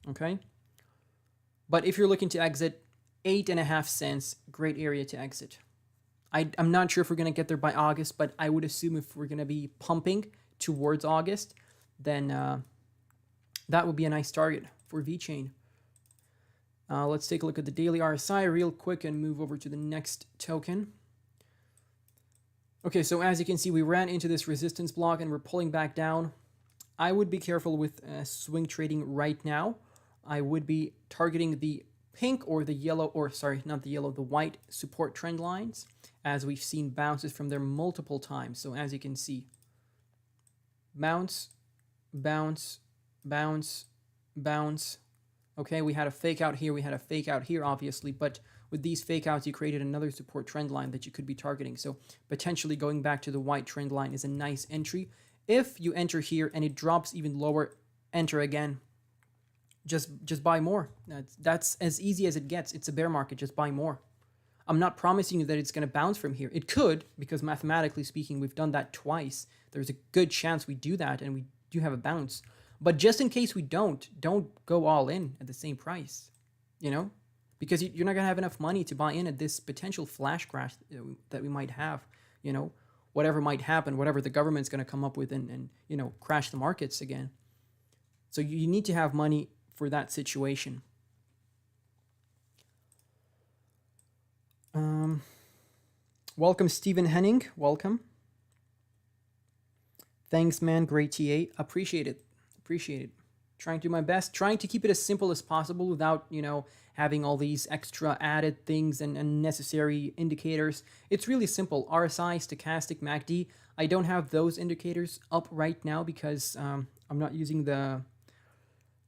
okay? But if you're looking to exit, 8.5 cents, great area to exit. I'm not sure if we're going to get there by August, but I would assume if we're going to be pumping towards August, then that would be a nice target for VeChain. Let's take a look at the daily RSI real quick and move over to the next token. Okay, so as you can see, we ran into this resistance block and we're pulling back down. I would be careful with swing trading right now. I would be targeting the pink or the yellow, or sorry, not the yellow, the white support trend lines, as we've seen bounces from there multiple times. So as you can see, bounce, bounce, bounce, bounce. Okay, we had a fake out here, we had a fake out here, obviously, but with these fake outs, you created another support trend line that you could be targeting. So potentially going back to the white trend line is a nice entry. If you enter here and it drops even lower, enter again. Just buy more. That's as easy as it gets. It's a bear market, just buy more. I'm not promising you that it's going to bounce from here. It could, because mathematically speaking, we've done that twice. There's a good chance we do that and we do have a bounce. But just in case we don't go all in at the same price, you know, because you're not going to have enough money to buy in at this potential flash crash that we might have, you know, whatever might happen, whatever the government's going to come up with and, you know, crash the markets again. So you need to have money for that situation. Welcome, Stephen Henning. Welcome. Thanks, man. Great TA. Appreciate it. Appreciate it. Trying to do my best. Trying to keep it as simple as possible without, you know, having all these extra added things and unnecessary indicators. It's really simple. RSI, stochastic, MACD. I don't have those indicators up right now because I'm not using the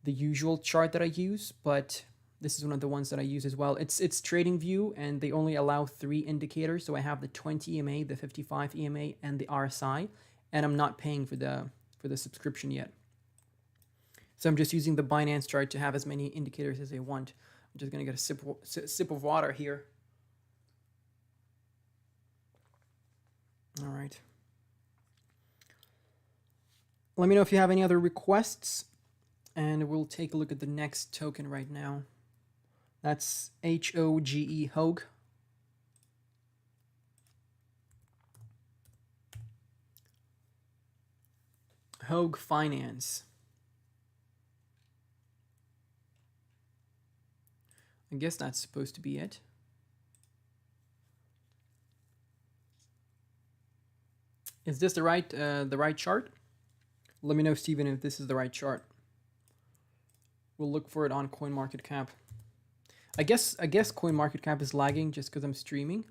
usual chart that I use, but this is one of the ones that I use as well. It's TradingView, and they only allow 3 indicators. So I have the 20 EMA, the 55 EMA, and the RSI, and I'm not paying for the subscription yet. So I'm just using the Binance chart to have as many indicators as I want. I'm just gonna get a sip of water here. All right. Let me know if you have any other requests, and we'll take a look at the next token right now. That's HOGE, Hogue. Hogue Finance. I guess that's supposed to be it. Is this the right chart? Let me know, Steven, if this is the right chart. We'll look for it on CoinMarketCap. I guess CoinMarketCap is lagging just because I'm streaming.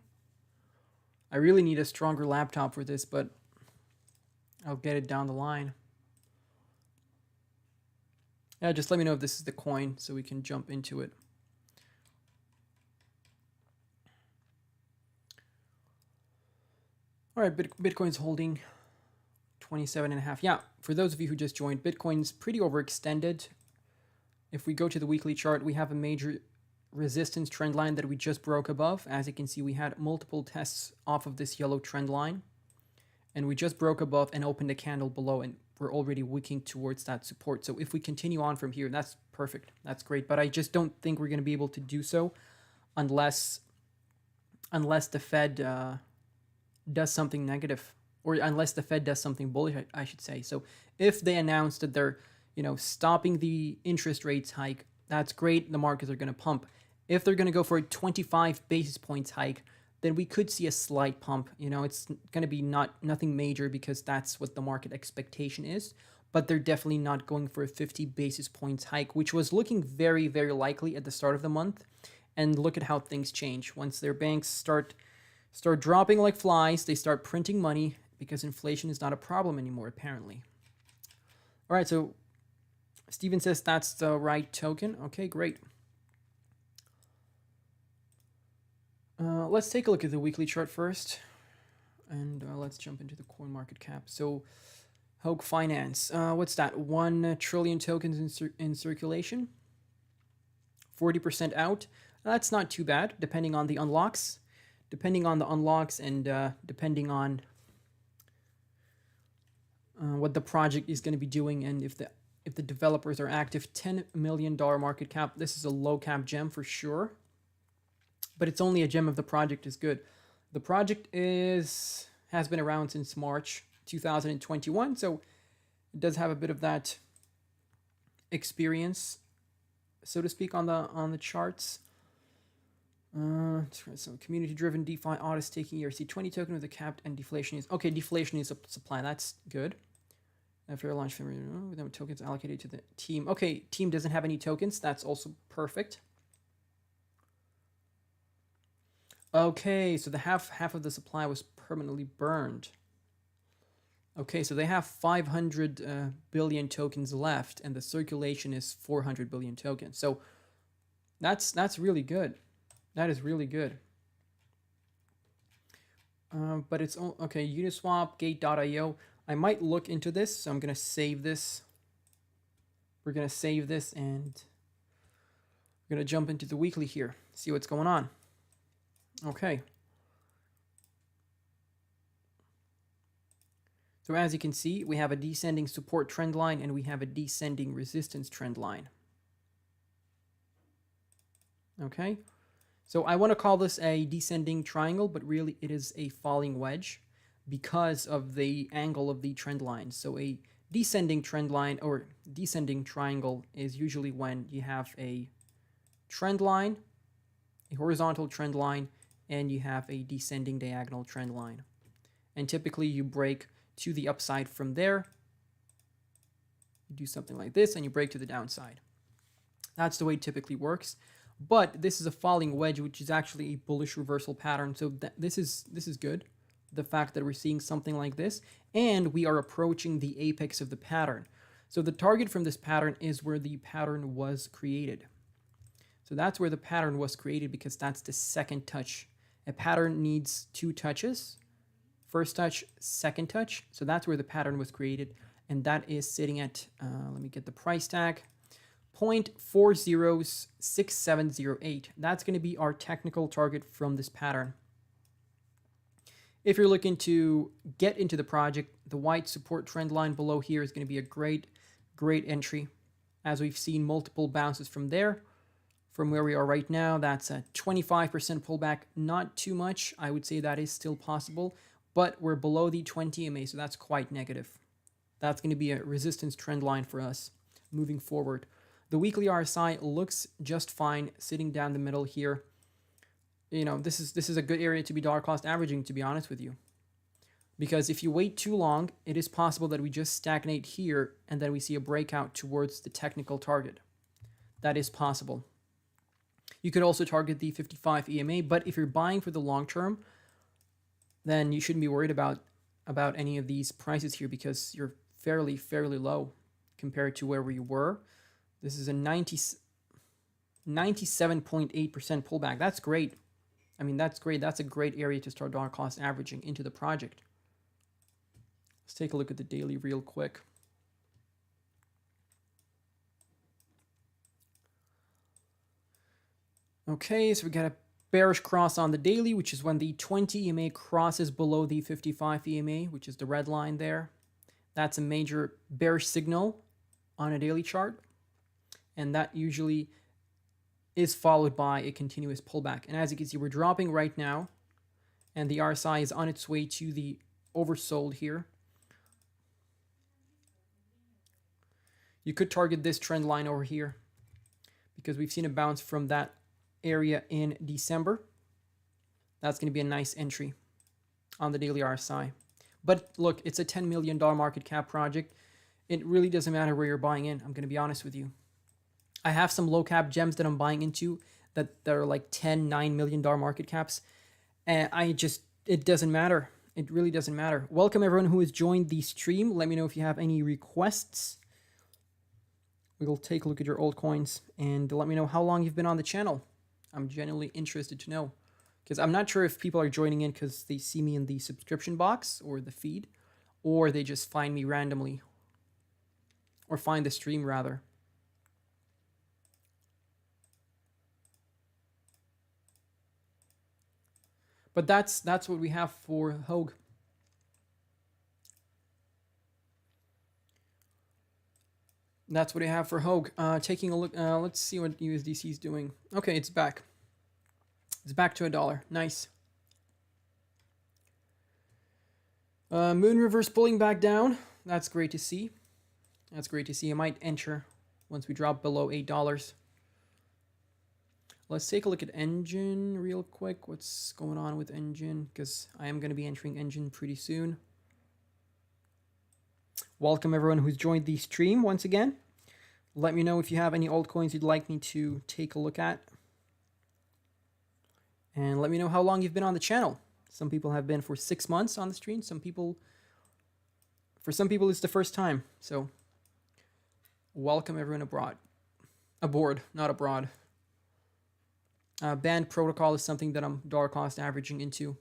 I really need a stronger laptop for this, but I'll get it down the line. Yeah, just let me know if this is the coin so we can jump into it. All right, Bitcoin's holding 27.5. Yeah, for those of you who just joined, Bitcoin's pretty overextended. If we go to the weekly chart, we have a major resistance trend line that we just broke above. As you can see, we had multiple tests off of this yellow trend line, and we just broke above and opened a candle below, and we're already wicking towards that support. So if we continue on from here, that's perfect. That's great. But I just don't think we're going to be able to do so unless the Fed does something negative, or unless the Fed does something bullish, I should say. So if they announce that they're, you know, stopping the interest rates hike, that's great. The markets are going to pump. If they're going to go for a 25 basis points hike, then we could see a slight pump. You know, it's going to be nothing major because that's what the market expectation is. But they're definitely not going for a 50 basis points hike, which was looking very, very likely at the start of the month. And look at how things change. Once their banks start dropping like flies, they start printing money because inflation is not a problem anymore, apparently. All right, so Steven says that's the right token. Okay, great. Let's take a look at the weekly chart first, and let's jump into the CoinMarketCap. So, Hogue Finance, what's that? 1 trillion tokens in circulation, 40% out. That's not too bad, depending on the unlocks. Depending on the unlocks and depending on what the project is going to be doing, and if the developers are active. $10 million market cap. This is a low cap gem for sure, but it's only a gem if the project is good. The project has been around since March 2021, so it does have a bit of that experience, so to speak, on the charts. So community-driven DeFi auto staking ERC20 token with a capped and deflation is okay. Deflation is a supply. That's good. After a launch, with no tokens allocated to the team. Okay, team doesn't have any tokens. That's also perfect. Okay, so the half of the supply was permanently burned. Okay, so they have 500 billion tokens left, and the circulation is 400 billion tokens. So that's really good. That is really good. But it's okay. Uniswap, Gate.io. I might look into this, so I'm gonna save this. We're gonna save this, and we're gonna jump into the weekly here. See what's going on. Okay. So as you can see, we have a descending support trend line and we have a descending resistance trend line. Okay. So I want to call this a descending triangle, but really it is a falling wedge because of the angle of the trend line. So a descending trend line or descending triangle is usually when you have a trend line, a horizontal trend line, and you have a descending diagonal trend line. And typically you break to the upside from there. You do something like this and you break to the downside. That's the way it typically works. But this is a falling wedge, which is actually a bullish reversal pattern. So this is good. The fact that we're seeing something like this, and we are approaching the apex of the pattern. So the target from this pattern is where the pattern was created. So that's where the pattern was created because that's the second touch. A pattern needs two touches. First touch, second touch. So that's where the pattern was created. And that is sitting at, let me get the price tag, 0.406708. That's going to be our technical target from this pattern. If you're looking to get into the project, the white support trend line below here is going to be a great entry. As we've seen multiple bounces from there. From where we are right now, that's a 25% pullback. Not too much. I would say that is still possible. But we're below the 20 EMA, so that's quite negative. That's going to be a resistance trend line for us moving forward. The weekly RSI looks just fine, sitting down the middle here. You know, this is a good area to be dollar cost averaging, to be honest with you. Because if you wait too long, it is possible that we just stagnate here and then we see a breakout towards the technical target. That is possible. You could also target the 55 EMA, but if you're buying for the long term, then you shouldn't be worried about any of these prices here because you're fairly low compared to where we were. This is a 97.8% pullback. That's great. I mean, that's great. That's a great area to start dollar cost averaging into the project. Let's take a look at the daily real quick. Okay, so we got a bearish cross on the daily, which is when the 20 EMA crosses below the 55 EMA, which is the red line there. That's a major bearish signal on a daily chart. And that usually is followed by a continuous pullback. And as you can see, we're dropping right now. And the RSI is on its way to the oversold here. You could target this trend line over here because we've seen a bounce from that area in December. That's going to be a nice entry on the daily RSI. But look, it's a $10 million market cap project. It really doesn't matter where you're buying in. I'm going to be honest with you. I have some low cap gems that I'm buying into that are like $10, $9 million market caps. And it doesn't matter. It really doesn't matter. Welcome everyone who has joined the stream. Let me know if you have any requests. We'll take a look at your altcoins and let me know how long you've been on the channel. I'm genuinely interested to know because I'm not sure if people are joining in because they see me in the subscription box or the feed, or they just find me randomly or find the stream rather. But that's what we have for Hogue. That's what I have for Hogue. Taking a look, let's see what USDC is doing. Okay, it's back. It's back to $1. Nice. Moon reverse pulling back down. That's great to see. That's great to see. I might enter once we drop below $8. Let's take a look at Engine real quick. What's going on with Engine? Because I am going to be entering Engine pretty soon. Welcome everyone who's joined the stream once again. Let me know if you have any altcoins you'd like me to take a look at. And let me know how long you've been on the channel. Some people have been for 6 months on the stream. For some people, it's the first time. So welcome everyone aboard, not abroad. Band protocol is something that I'm dollar cost averaging into.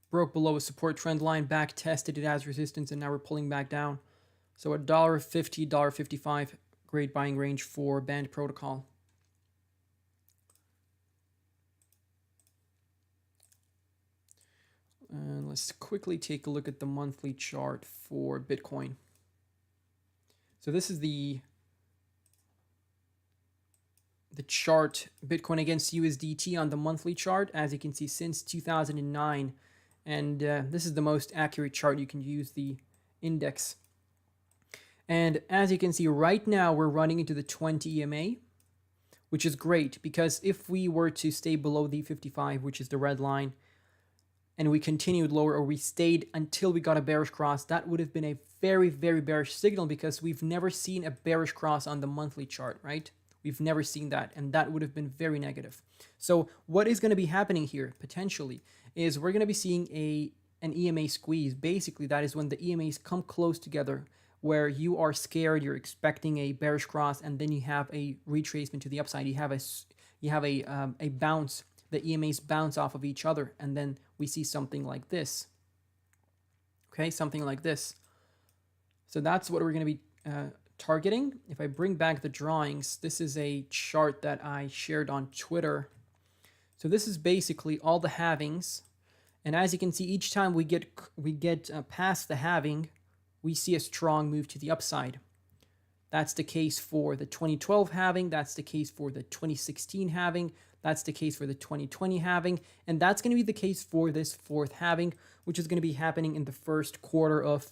Broke below a support trend line, back tested it as resistance, and now we're pulling back down. So $1.50, $1.55, great buying range for band protocol. And let's quickly take a look at the monthly chart for Bitcoin. So this is the chart, Bitcoin against USDT on the monthly chart, as you can see, since 2009. And this is the most accurate chart. You can use the index. And as you can see, right now we're running into the 20 EMA, which is great, because if we were to stay below the 55, which is the red line, and we continued lower, or we stayed until we got a bearish cross, that would have been a very, very bearish signal, because we've never seen a bearish cross on the monthly chart, right? We've never seen that, and that would have been very negative. So what is going to be happening here, potentially, is we're going to be seeing an EMA squeeze. Basically, that is when the EMAs come close together, where you are scared, you're expecting a bearish cross, and then you have a retracement to the upside. You have a bounce. The EMAs bounce off of each other, and then we see something like this. Okay, something like this. So that's what we're going to be targeting. If I bring back the drawings, this is a chart that I shared on Twitter. So this is basically all the halvings, and as you can see, each time we get past the halving, we see a strong move to the upside. That's the case for the 2012 halving. That's the case for the 2016 halving. That's the case for the 2020 halving. And that's going to be the case for this fourth halving, which is going to be happening in the first quarter of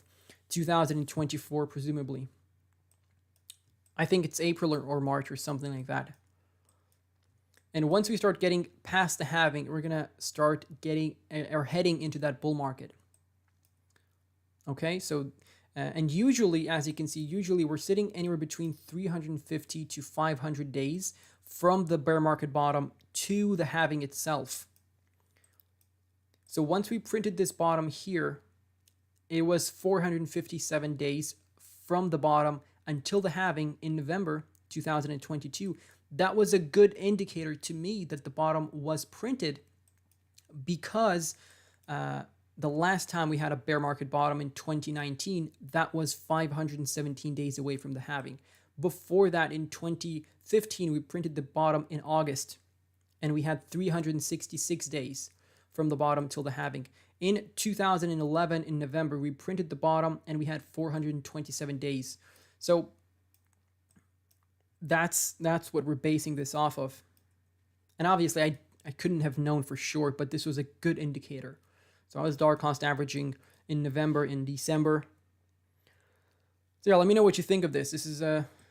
2024, presumably. I think it's April or March or something like that. And once we start getting past the halving, we're going to start heading into that bull market. Okay, so, and usually, as you can see, usually we're sitting anywhere between 350 to 500 days from the bear market bottom to the halving itself. So once we printed this bottom here, it was 457 days from the bottom until the halving in November 2022. That was a good indicator to me that the bottom was printed, because the last time we had a bear market bottom in 2019, that was 517 days away from the halving. Before that, in 2015, we printed the bottom in August, and we had 366 days from the bottom till the halving. In 2011, in November, we printed the bottom, and we had 427 days. So that's what we're basing this off of. And obviously, I couldn't have known for sure, but this was a good indicator. So I was dollar cost averaging in November, in December. So yeah, let me know what you think of this. This is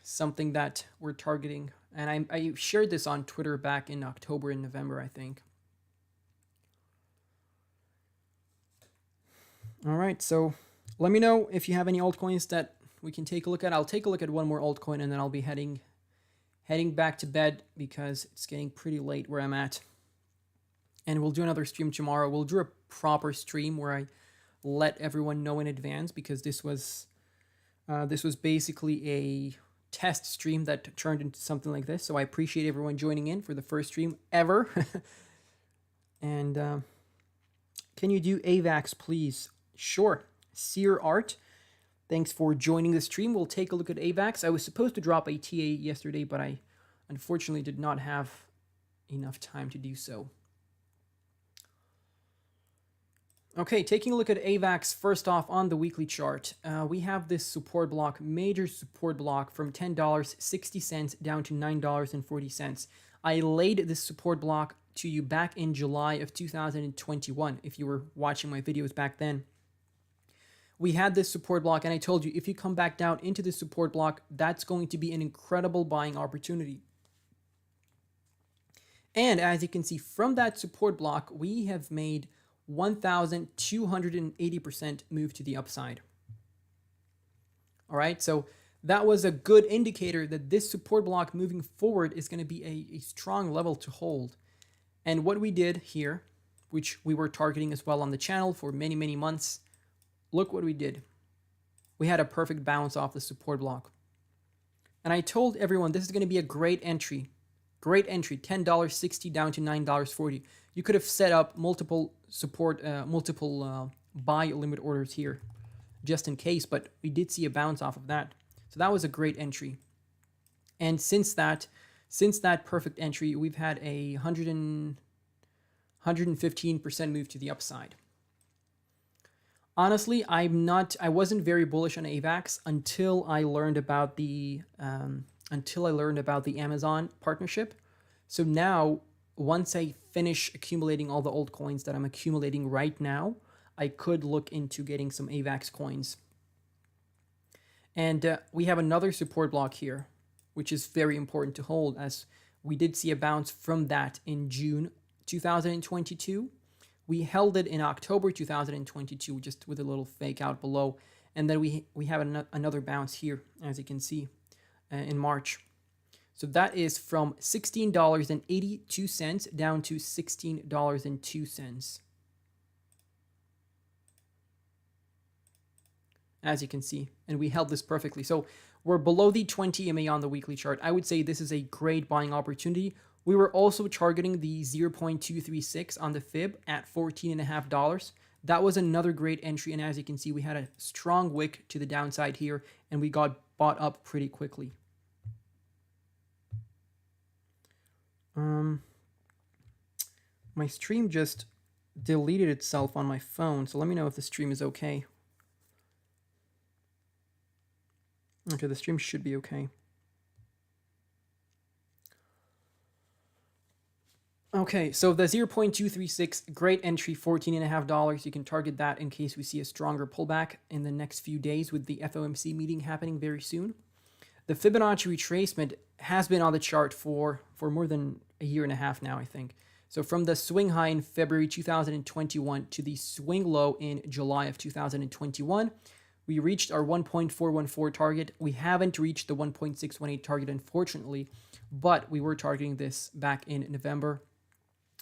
something that we're targeting. And I shared this on Twitter back in October and November, I think. All right, so let me know if you have any altcoins that we can take a look at. I'll take a look at one more altcoin, and then I'll be heading back to bed because it's getting pretty late where I'm at. And we'll do another stream tomorrow. We'll do a proper stream where I let everyone know in advance, because this was basically a test stream that turned into something like this. So I appreciate everyone joining in for the first stream ever. And can you do AVAX, please? Sure. Seer Art, thanks for joining the stream. We'll take a look at AVAX. I was supposed to drop a TA yesterday, but I unfortunately did not have enough time to do so. Okay, taking a look at AVAX, first off on the weekly chart, we have this support block, major support block from $10.60 down to $9.40. I laid this support block to you back in July of 2021, if you were watching my videos back then. We had this support block, and I told you, if you come back down into this support block, that's going to be an incredible buying opportunity. And as you can see from that support block, we have made 1,280% move to the upside. All right, so that was a good indicator that this support block moving forward is going to be a strong level to hold. And what we did here, which we were targeting as well on the channel for many, many months, look what we did. We had a perfect bounce off the support block. And I told everyone this is going to be a great entry. Great entry, $10.60 down to $9.40. You could have set up multiple support, buy limit orders here just in case, but we did see a bounce off of that. So that was a great entry. And since that perfect entry, we've had a 115% move to the upside. Honestly, I wasn't very bullish on AVAX until I learned about the Amazon partnership. So now, once I finish accumulating all the old coins that I'm accumulating right now, I could look into getting some AVAX coins. And we have another support block here, which is very important to hold, as we did see a bounce from that in June 2022. We held it in October 2022, just with a little fake out below. And then we have another bounce here, as you can see, in March. So that is from $16.82 down to $16.02. As you can see, and we held this perfectly. So we're below the 20 MA on the weekly chart. I would say this is a great buying opportunity. We were also targeting the 0.236 on the fib at $14.50. That was another great entry, and as you can see, we had a strong wick to the downside here, and we got bought up pretty quickly. My stream just deleted itself on my phone, so let me know if the stream is okay. Okay, the stream should be okay. Okay, so the 0.236, great entry, $14.50. You can target that in case we see a stronger pullback in the next few days with the FOMC meeting happening very soon. The Fibonacci retracement has been on the chart for more than a year and a half now, I think. So from the swing high in February 2021 to the swing low in July of 2021, we reached our 1.414 target. We haven't reached the 1.618 target, unfortunately, but we were targeting this back in November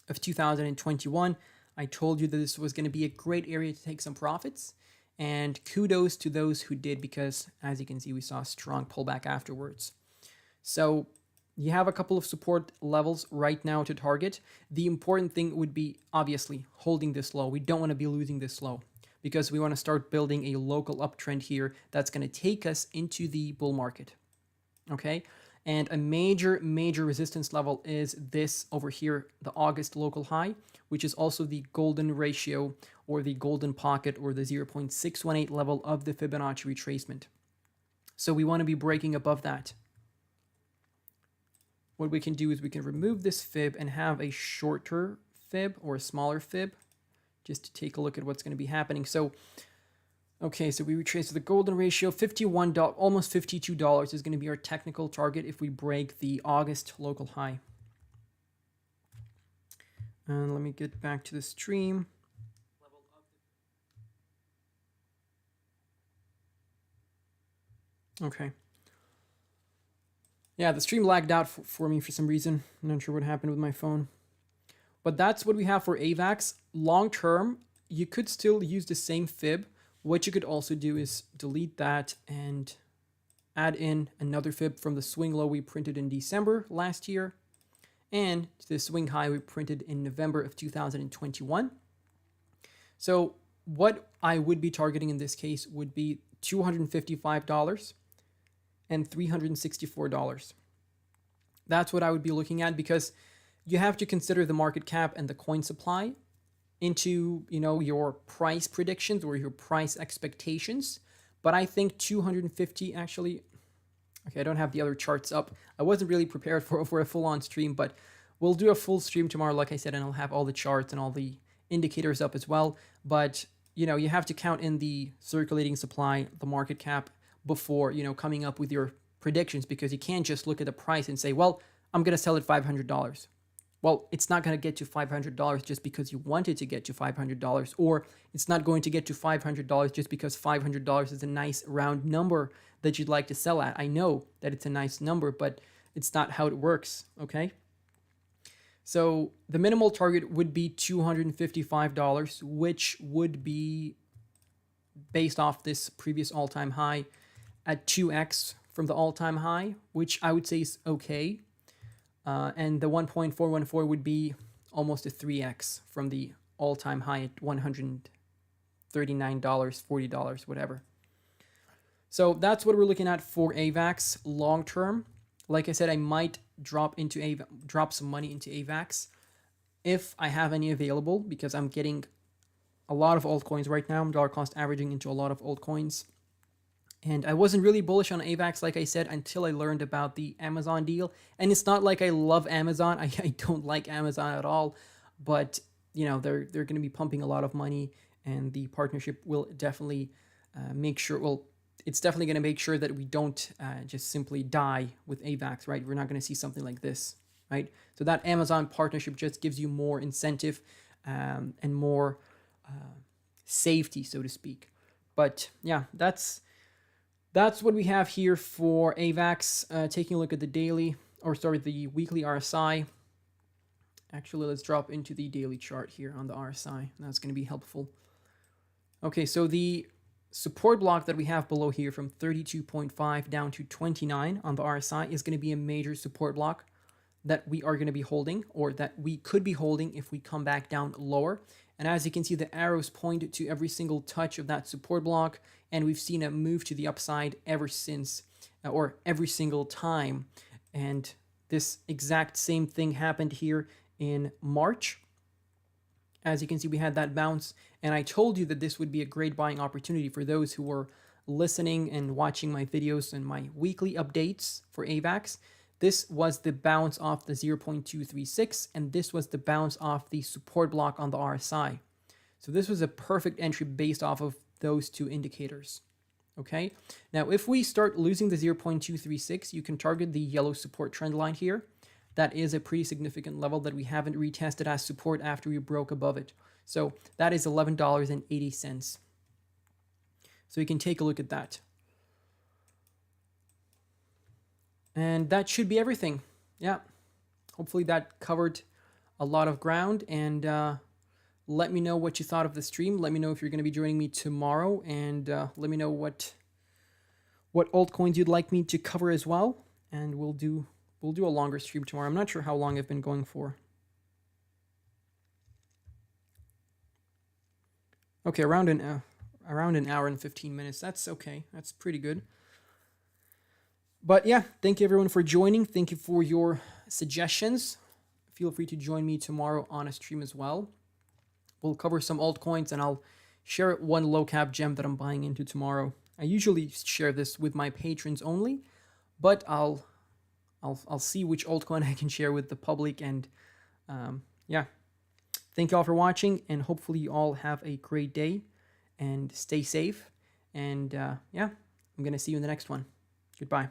of 2021. I told you that this was going to be a great area to take some profits, and kudos to those who did, because as you can see, we saw a strong pullback afterwards. So you have a couple of support levels right now to target. The important thing would be obviously holding this low. We don't want to be losing this low, because we want to start building a local uptrend here that's going to take us into the bull market. Okay, and a major resistance level is this over here, the August local high, which is also the golden ratio or the golden pocket or the 0.618 level of the Fibonacci retracement. So we want to be breaking above that. What we can do is we can remove this fib and have a shorter fib or a smaller fib, just to take a look at what's going to be happening. So, okay, so we retrace the golden ratio, $51, almost $52 is going to be our technical target if we break the August local high. And let me get back to the stream. Okay. Yeah, the stream lagged out for me for some reason. I'm not sure what happened with my phone. But that's what we have for AVAX. Long term, you could still use the same fib. What you could also do is delete that and add in another fib from the swing low we printed in December last year and the swing high we printed in November of 2021. So what I would be targeting in this case would be $255 and $364. That's what I would be looking at, because you have to consider the market cap and the coin supply into, your price predictions or your price expectations. But I think 250 actually, okay, I don't have the other charts up. I wasn't really prepared for a full-on stream, but we'll do a full stream tomorrow, like I said, and I'll have all the charts and all the indicators up as well. But, you have to count in the circulating supply, the market cap, before, coming up with your predictions, because you can't just look at the price and say, well, I'm going to sell at $500. well, it's not going to get to $500 just because you wanted to get to $500, or it's not going to get to $500 just because $500 is a nice round number that you'd like to sell at. I know that it's a nice number, but it's not how it works, okay? So the minimal target would be $255, which would be based off this previous all-time high at 2x from the all-time high, which I would say is okay. And the 1.414 would be almost a 3x from the all-time high at $139, $40, whatever. So that's what we're looking at for AVAX long term. Like I said, I might drop some money into AVAX if I have any available, because I'm getting a lot of altcoins right now. I'm dollar cost averaging into a lot of altcoins. And I wasn't really bullish on AVAX, like I said, until I learned about the Amazon deal. And it's not like I love Amazon. I don't like Amazon at all. But, you know, they're going to be pumping a lot of money. And the partnership will definitely make sure, well, it's definitely going to make sure that we don't just simply die with AVAX, right? We're not going to see something like this, right? So that Amazon partnership just gives you more incentive and more safety, so to speak. But yeah, that's what we have here for AVAX. Taking a look at the the weekly RSI. Actually, let's drop into the daily chart here on the RSI. That's going to be helpful. Okay, so the support block that we have below here from 32.5 down to 29 on the RSI is going to be a major support block that we are going to be holding, or that we could be holding if we come back down lower. And as you can see, the arrows point to every single touch of that support block, and we've seen a move to the upside ever since, or every single time. And this exact same thing happened here in March. As you can see, we had that bounce, and I told you that this would be a great buying opportunity for those who were listening and watching my videos and my weekly updates for AVAX. This was the bounce off the 0.236, and this was the bounce off the support block on the RSI. So this was a perfect entry based off of those two indicators. Okay, now if we start losing the 0.236, you can target the yellow support trend line here. That is a pretty significant level that we haven't retested as support after we broke above it. So that is $11.80. So you can take a look at that. And that should be everything. Yeah, hopefully that covered a lot of ground. And let me know what you thought of the stream. Let me know if you're going to be joining me tomorrow, and let me know what altcoins you'd like me to cover as well. And we'll do a longer stream tomorrow. I'm not sure how long I've been going for. Okay, around an hour and 15 minutes. That's okay. That's pretty good. But yeah, thank you everyone for joining. Thank you for your suggestions. Feel free to join me tomorrow on a stream as well. We'll cover some altcoins, and I'll share one low cap gem that I'm buying into tomorrow. I usually share this with my patrons only, but I'll see which altcoin I can share with the public. And yeah, thank you all for watching, and hopefully you all have a great day and stay safe. And yeah, I'm gonna see you in the next one. Goodbye.